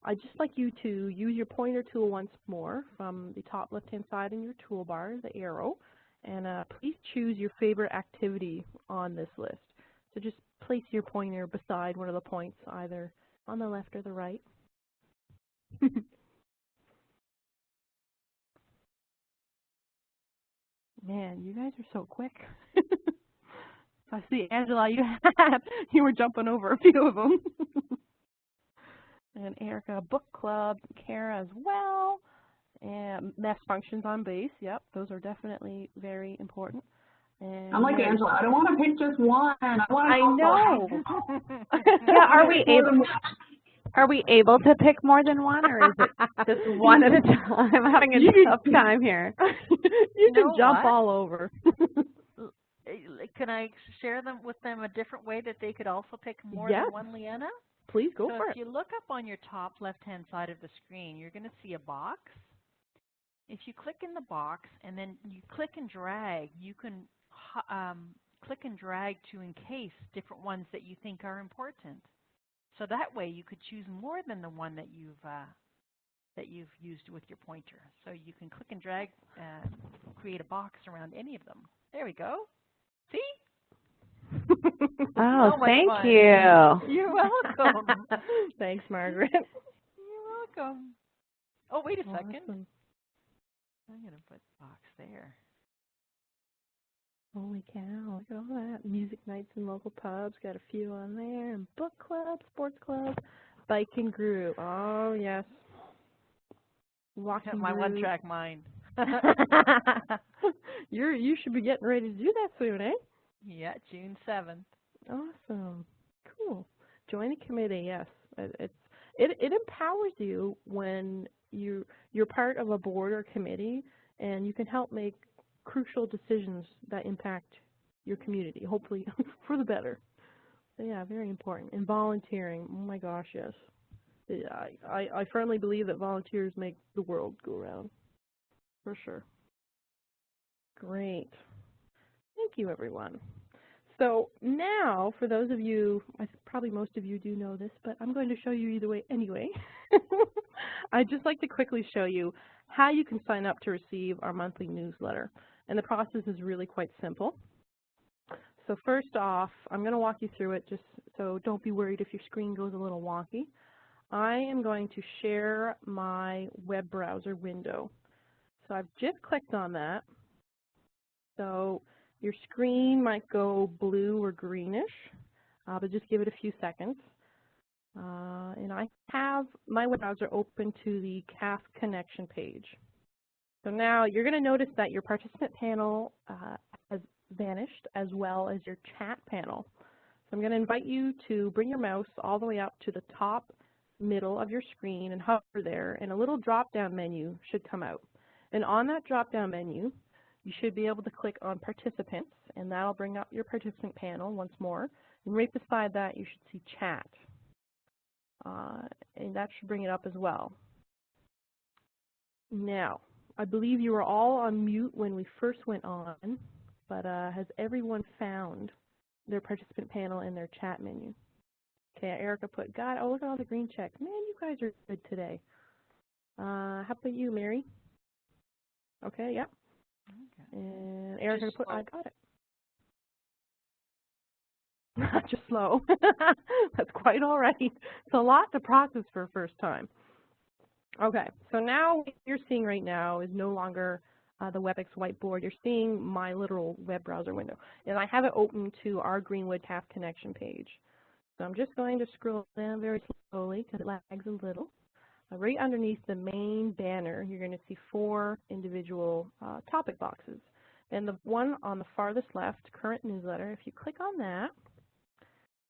I'd just like you to use your pointer tool once more from the top left-hand side in your toolbar, the arrow, and please choose your favorite activity on this list. So just place your pointer beside one of the points, either on the left or the right. Man, you guys are so quick. I see, Angela, you were jumping over a few of them. And Erica, book club, Kara as well. And math functions on base, yep, those are definitely very important. And I'm like Angela, I don't want to pick just one. I know. Yeah, are we able to pick more than one, or is it just one at a time? I'm having a tough time here. You can jump all over. Can I share with them a different way that they could also pick more than one, Leanna? Please go for it. So if you look up on your top left-hand side of the screen, you're going to see a box. If you click in the box and then you click and drag, you can click and drag to encase different ones that you think are important. So that way you could choose more than the one that you've that you've used with your pointer. So you can click and drag and create a box around any of them. There we go. See? Oh, So thank fun. you. You're welcome. Thanks, Margaret. You're welcome. Oh, wait a second. Awesome. I'm going to put box there. Holy cow, look at all that. Music nights in local pubs, got a few on there. And book club, sports club, biking group. Oh, yes. Walking My group. one-track mind. You should be getting ready to do that soon, eh? Yeah, June 7th. Awesome. Cool. Join the committee, yes. It empowers you when you're part of a board or committee, and you can help make crucial decisions that impact your community, hopefully for the better. So yeah, very important. And volunteering, oh my gosh, yes. I firmly believe that volunteers make the world go round, for sure. Great. Thank you, everyone. So now, for those of you, probably most of you do know this, but I'm going to show you either way anyway. I'd just like to quickly show you how you can sign up to receive our monthly newsletter. And the process is really quite simple. So first off, I'm going to walk you through it, just so don't be worried if your screen goes a little wonky. I am going to share my web browser window. So I've just clicked on that. So your screen might go blue or greenish, but just give it a few seconds. And I have my web browser open to the CAF connection page. So now you're going to notice that your participant panel has vanished, as well as your chat panel. So I'm going to invite you to bring your mouse all the way up to the top middle of your screen and hover there, and a little drop-down menu should come out. And on that drop-down menu, you should be able to click on Participants, and that'll bring up your participant panel once more. And right beside that, you should see Chat. And that should bring it up as well. Now, I believe you were all on mute when we first went on, but has everyone found their participant panel and their chat menu? Okay, Erica put, God, oh, look at all the green checks. Man, you guys are good today. How about you, Mary? Okay, yep. Okay. And Erica put, I got it. Not just slow. That's quite all right. It's a lot to process for a first time. Okay, so now what you're seeing right now is no longer the WebEx whiteboard. You're seeing my literal web browser window. And I have it open to our Greenwood CAF connection page. So I'm just going to scroll down very slowly because it lags a little. Right underneath the main banner, you're going to see 4 individual topic boxes. And the one on the farthest left, current newsletter, if you click on that,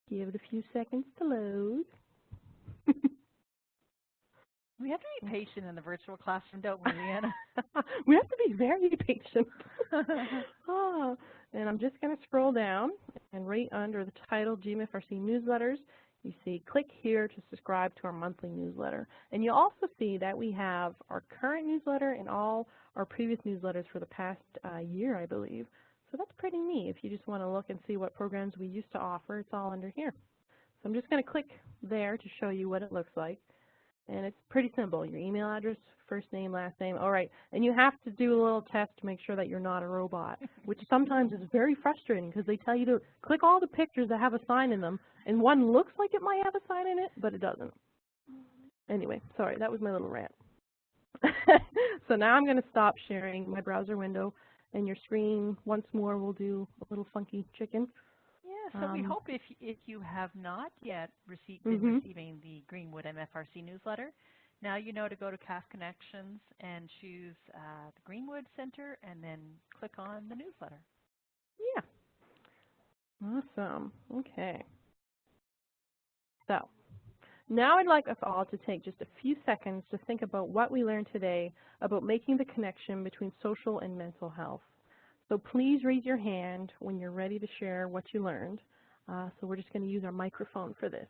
give it a few seconds to load. We have to be patient in the virtual classroom, don't we, Leanna? We have to be very patient. And I'm just going to scroll down, and right under the title, GMFRC Newsletters, you see click here to subscribe to our monthly newsletter. And you'll also see that we have our current newsletter and all our previous newsletters for the past year, I believe. So that's pretty neat. If you just want to look and see what programs we used to offer, it's all under here. So I'm just going to click there to show you what it looks like. And it's pretty simple. Your email address, first name, last name. All right. And you have to do a little test to make sure that you're not a robot, which sometimes is very frustrating because they tell you to click all the pictures that have a sign in them, and one looks like it might have a sign in it, but it doesn't. Anyway, sorry, that was my little rant. So now I'm going to stop sharing my browser window, and your screen once more will do a little funky chicken. Yeah, so we hope if you have not yet been receiving the Greenwood MFRC newsletter, now you know to go to CAF Connections and choose the Greenwood Center and then click on the newsletter. Yeah. Awesome. Okay. So now I'd like us all to take just a few seconds to think about what we learned today about making the connection between social and mental health. So please raise your hand when you're ready to share what you learned. So we're just going to use our microphone for this.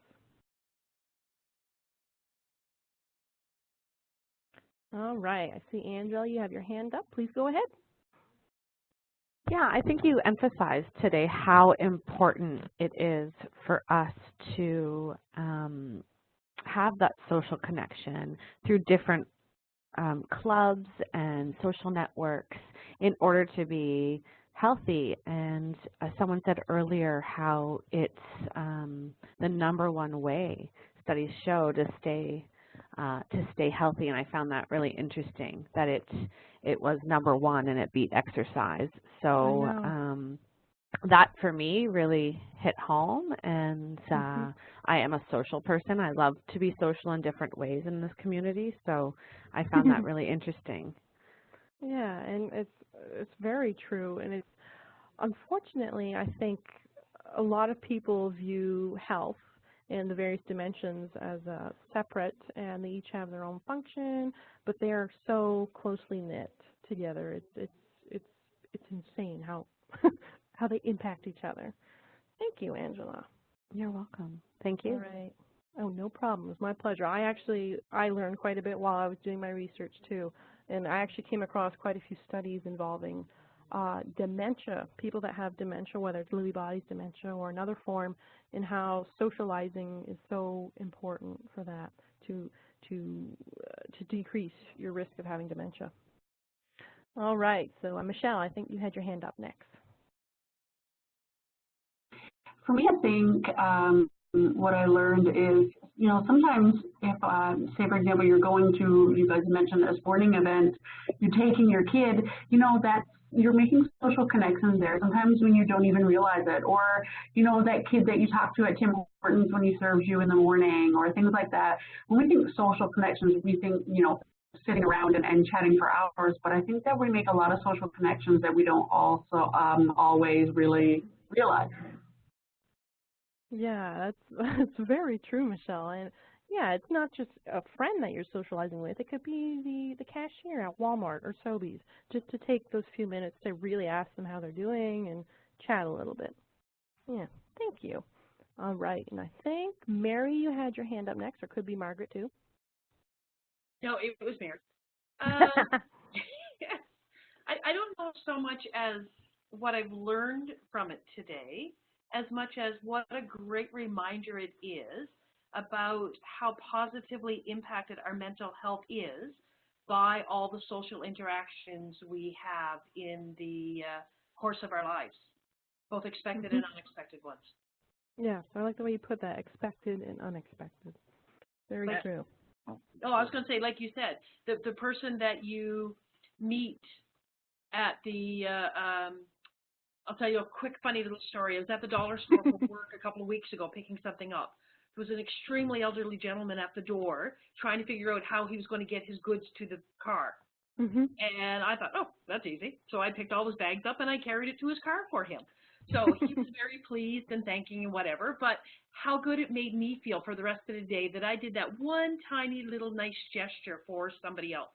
All right. I see, Angela, you have your hand up. Please go ahead. Yeah, I think you emphasized today how important it is for us to have that social connection through different clubs and social networks in order to be healthy. And someone said earlier how it's the #1 way studies show to stay healthy, and I found that really interesting that it was #1 and it beat exercise. So that for me really hit home, and I am a social person. I love to be social in different ways in this community, so I found that really interesting. Yeah, and it's very true, and it's unfortunately I think a lot of people view health and the various dimensions as separate, and they each have their own function, but they are so closely knit together. It's insane how how they impact each other. Thank you, Angela. You're welcome. Thank you. All right. Oh, no problem. It's my pleasure. I learned quite a bit while I was doing my research too, and I actually came across quite a few studies involving dementia, people that have dementia, whether it's Lewy bodies dementia or another form, and how socializing is so important for that to decrease your risk of having dementia. All right. So Michelle, I think you had your hand up next. For me, I think what I learned is, sometimes if, say, for example, you're going to, you guys mentioned a sporting event, you're taking your kid, that you're making social connections there, sometimes when you don't even realize it, or, that kid that you talk to at Tim Hortons when he serves you in the morning, or things like that. When we think social connections, we think, sitting around and chatting for hours, but I think that we make a lot of social connections that we don't also always really realize. Yeah, that's very true, Michelle. And yeah, it's not just a friend that you're socializing with. It could be the cashier at Walmart or Sobeys, just to take those few minutes to really ask them how they're doing and chat a little bit. Yeah, thank you. All right, and I think, Mary, you had your hand up next, or could be Margaret too. No, it was Mary. I don't know so much as what I've learned from it today, as much as what a great reminder it is about how positively impacted our mental health is by all the social interactions we have in the course of our lives, both expected and unexpected ones. Yes, I like the way you put that, expected and unexpected. Very true. Oh, I was going to say, like you said, the person that you meet at the I'll tell you a quick, funny little story. I was at the dollar store for work a couple of weeks ago picking something up. There was an extremely elderly gentleman at the door trying to figure out how he was going to get his goods to the car. And I thought, oh, that's easy. So I picked all his bags up and I carried it to his car for him. So he was very pleased and thanking and whatever, but how good it made me feel for the rest of the day that I did that one tiny little nice gesture for somebody else.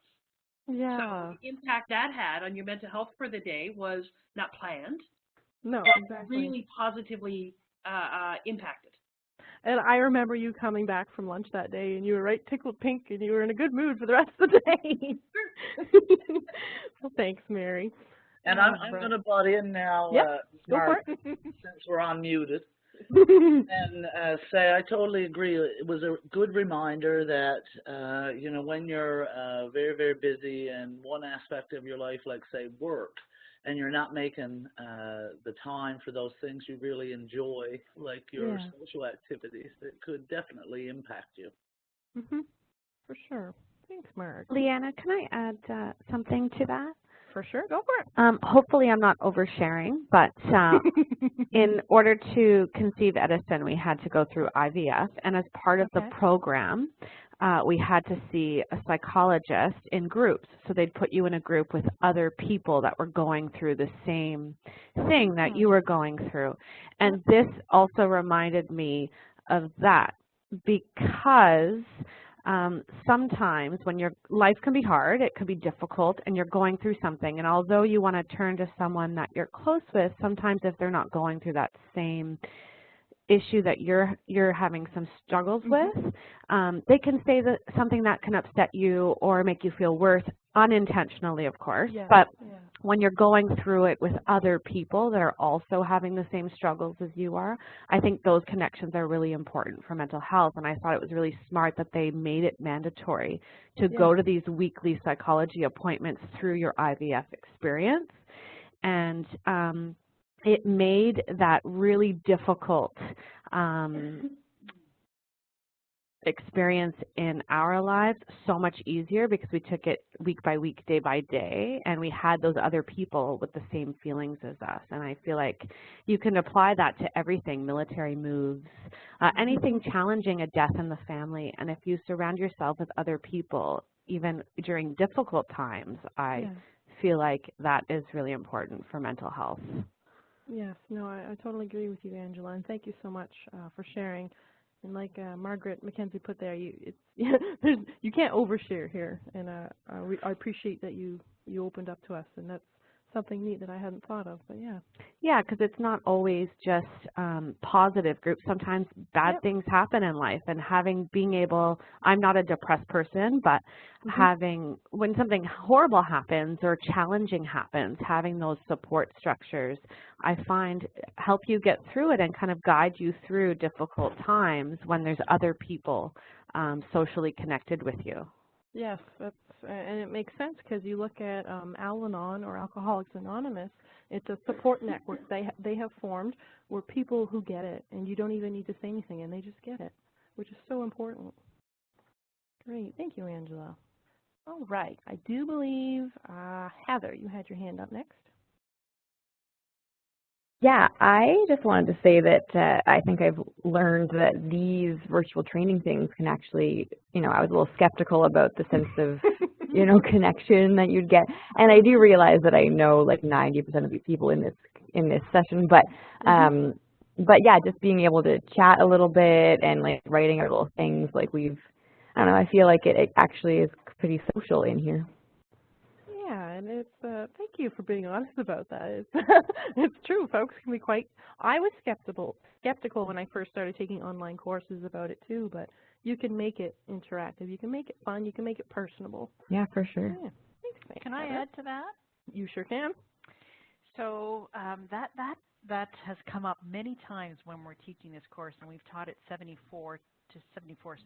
Yeah. So the impact that had on your mental health for the day was not planned. No, exactly. Really positively impacted. And I remember you coming back from lunch that day, and you were right tickled pink, and you were in a good mood for the rest of the day. Well, thanks, Mary. And I'm going to butt in now, go for it. since we're unmuted, and say I totally agree. It was a good reminder that, when you're very, very busy in one aspect of your life, like, say, work, and you're not making the time for those things you really enjoy, like your social activities, it could definitely impact you. For sure. Thanks, Mark. Leanna, can I add something to that? For sure. Go for it. Hopefully I'm not oversharing, but in order to conceive Edison, we had to go through IVF, and as part of the program, we had to see a psychologist in groups. So they'd put you in a group with other people that were going through the same thing that you were going through. And this also reminded me of that, because sometimes when your life can be hard, it can be difficult, and you're going through something, and although you want to turn to someone that you're close with, sometimes if they're not going through that same issue that you're having some struggles with, they can say something that can upset you or make you feel worse, unintentionally, of course, but when you're going through it with other people that are also having the same struggles as you are, I think those connections are really important for mental health. And I thought it was really smart that they made it mandatory to go to these weekly psychology appointments through your IVF experience. And it made that really difficult experience in our lives so much easier because we took it week by week, day by day, and we had those other people with the same feelings as us. And I feel like you can apply that to everything, military moves, anything challenging a death in the family. And if you surround yourself with other people, even during difficult times, I feel like that is really important for mental health. Yes, no, I totally agree with you, Angela, and thank you so much for sharing. And like Margaret Mackenzie put there, you can't overshare here, and I appreciate that you opened up to us, and that's something neat that I hadn't thought of. But yeah. Yeah, because it's not always just positive groups. Sometimes bad things happen in life, and being able, I'm not a depressed person, but when something horrible happens or challenging happens, having those support structures, I find help you get through it and kind of guide you through difficult times when there's other people socially connected with you. Yes, and it makes sense because you look at Al-Anon or Alcoholics Anonymous. It's a support network they have formed where people who get it, and you don't even need to say anything, and they just get it, which is so important. Great, thank you, Angela. All right, I do believe Heather, you had your hand up next. Yeah, I just wanted to say that I think I've learned that these virtual training things can actually, I was a little skeptical about the sense of, connection that you'd get. And I do realize that I know like 90% of the people in this session, but yeah, just being able to chat a little bit and like writing our little things, like I don't know, I feel like it actually is pretty social in here. Yeah, and it's thank you for being honest about that. It's true, folks can be quite. I was skeptical when I first started taking online courses about it too, but you can make it interactive, you can make it fun, you can make it personable. Yeah, for sure. Yeah. Thanks, can I add to that? You sure can. So that has come up many times when we're teaching this course, and we've taught it 74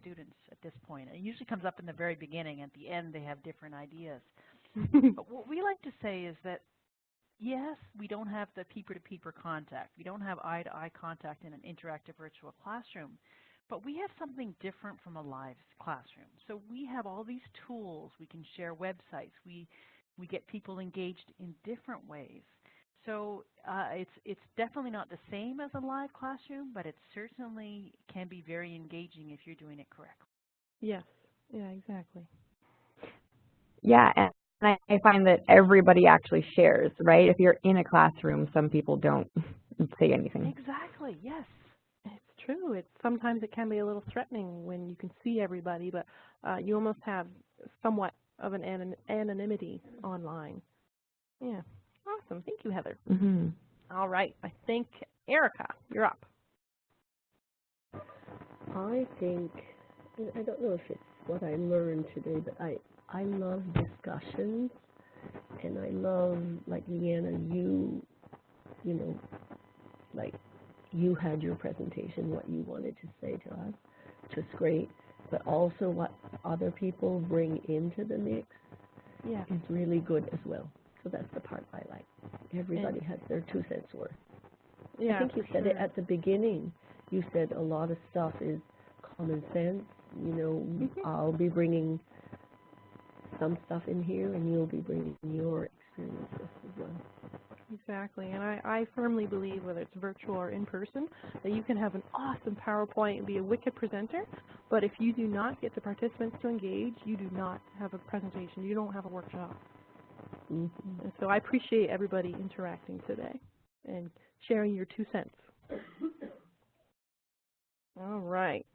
students at this point. It usually comes up in the very beginning. At the end, they have different ideas. But what we like to say is that, yes, we don't have the peeper-to-peeper contact. We don't have eye-to-eye contact in an interactive virtual classroom. But we have something different from a live classroom. So we have all these tools. We can share websites. We get people engaged in different ways. So it's definitely not the same as a live classroom, but it certainly can be very engaging if you're doing it correctly. Yes. Yeah, exactly. Yeah, and I find that everybody actually shares, right? If you're in a classroom, some people don't say anything. Exactly, yes. It's true. Sometimes it can be a little threatening when you can see everybody, but you almost have somewhat of an anonymity online. Yeah. Awesome. Thank you, Heather. All right. I think, Erica, you're up. I think, I don't know if it's what I learned today, but I love discussions, and I love, like Leanna, like you had your presentation, what you wanted to say to us, which was great, but also what other people bring into the mix is really good as well. So that's the part I like. Everybody has their 2 cents worth. Yeah, I think you said it at the beginning. You said a lot of stuff is common sense. I'll be bringing some stuff in here, and you'll be bringing your experiences as well. Exactly, and I firmly believe, whether it's virtual or in person, that you can have an awesome PowerPoint and be a wicked presenter, but if you do not get the participants to engage, you do not have a presentation, you don't have a workshop. And so I appreciate everybody interacting today and sharing your 2 cents. All right,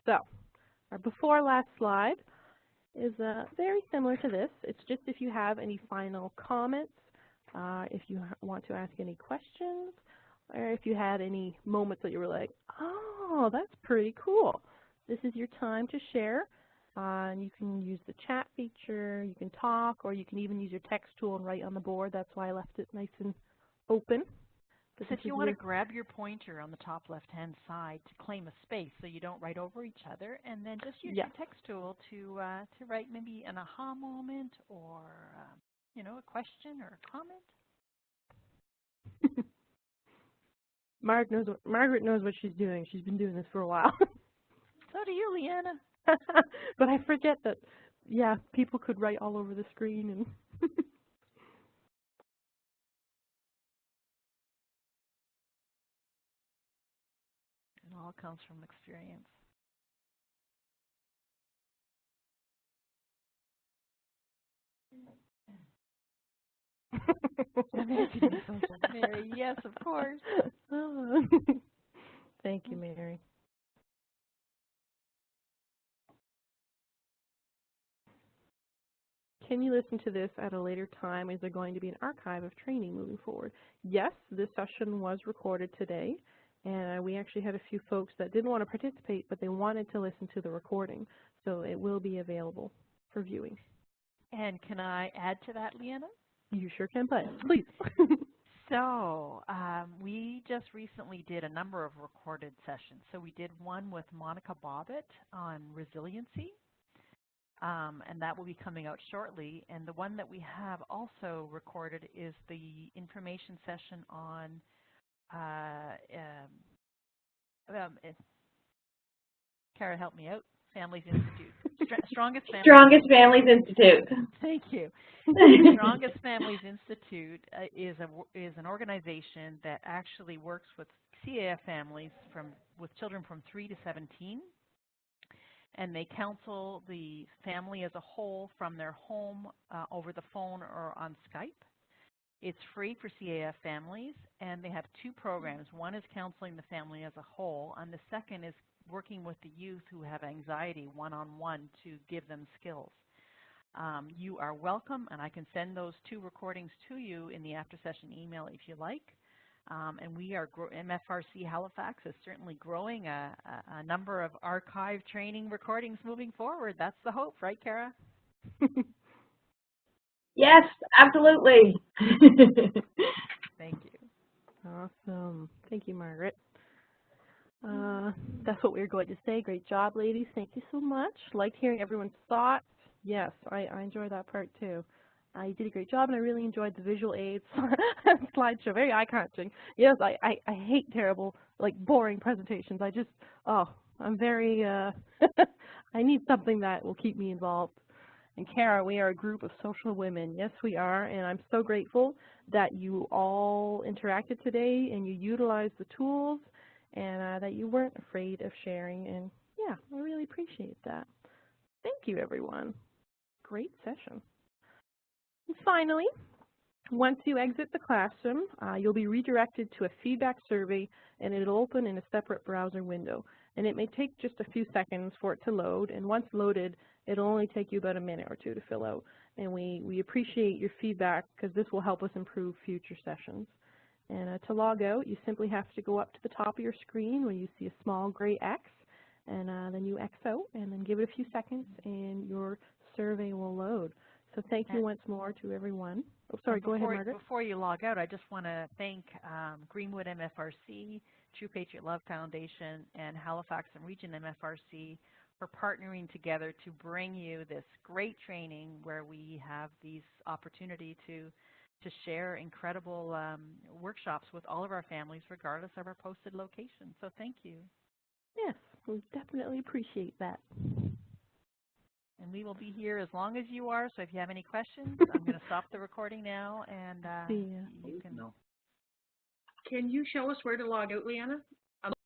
so our before last slide is very similar to this. It's just if you have any final comments, if you want to ask any questions, or if you had any moments that you were like, oh, that's pretty cool. This is your time to share. And you can use the chat feature, you can talk, or you can even use your text tool and write on the board. That's why I left it nice and open. So if you want to grab your pointer on the top left-hand side to claim a space so you don't write over each other, and then just use your text tool to write maybe an aha moment or, you know, a question or a comment. Margaret knows what she's doing. She's been doing this for a while. So do you, Leanna. But I forget that, yeah, people could write all over the screen. And it all comes from experience. Mary, yes, of course. Thank you, Mary. Can you listen to this at a later time? Is there going to be an archive of training moving forward? Yes, this session was recorded today, and we actually had a few folks that didn't want to participate, but they wanted to listen to the recording, so it will be available for viewing. And can I add to that, Leanna? You sure can, but please. So we just recently did a number of recorded sessions. So we did one with Monica Bobbitt on resiliency, and that will be coming out shortly. And the one that we have also recorded is the information session on Kara, help me out. Families Institute. Strongest Families Institute. Thank you. Strongest Families Institute is an organization that actually works with CAF families with children from 3 to 17, and they counsel the family as a whole from their home over the phone or on Skype. It's free for CAF families, and they have two programs. One is counseling the family as a whole, and the second is working with the youth who have anxiety one-on-one to give them skills. You are welcome, and I can send those two recordings to you in the after-session email if you like. And we are, MFRC Halifax is certainly growing a number of archive training recordings moving forward. That's the hope, right, Kara? Yes, absolutely. Thank you. Awesome. Thank you, Margaret. That's what we were going to say. Great job, ladies. Thank you so much. Liked hearing everyone's thoughts. Yes, I enjoyed that part too. You did a great job, and I really enjoyed the visual aids slideshow. Very eye-catching. Yes, I hate terrible, like, boring presentations. I'm very, I need something that will keep me involved. And Kara, we are a group of social women. Yes, we are, and I'm so grateful that you all interacted today and you utilized the tools and that you weren't afraid of sharing. And yeah, I really appreciate that. Thank you, everyone. Great session. And finally, once you exit the classroom, you'll be redirected to a feedback survey, and it'll open in a separate browser window. And it may take just a few seconds for it to load, and once loaded, it'll only take you about a minute or two to fill out. And we appreciate your feedback because this will help us improve future sessions. And to log out, you simply have to go up to the top of your screen where you see a small gray X, and then you X out, and then give it a few seconds, and your survey will load. So thank you once more to everyone. Oh, sorry, go ahead, Margaret. Before you log out, I just want to thank Greenwood MFRC, True Patriot Love Foundation, and Halifax and Region MFRC for partnering together to bring you this great training where we have these opportunity to share incredible workshops with all of our families regardless of our posted location. So thank you. Yes, we definitely appreciate that. And we will be here as long as you are, so if you have any questions, I'm going to stop the recording now, and you can... Can you show us where to log out, Leanna?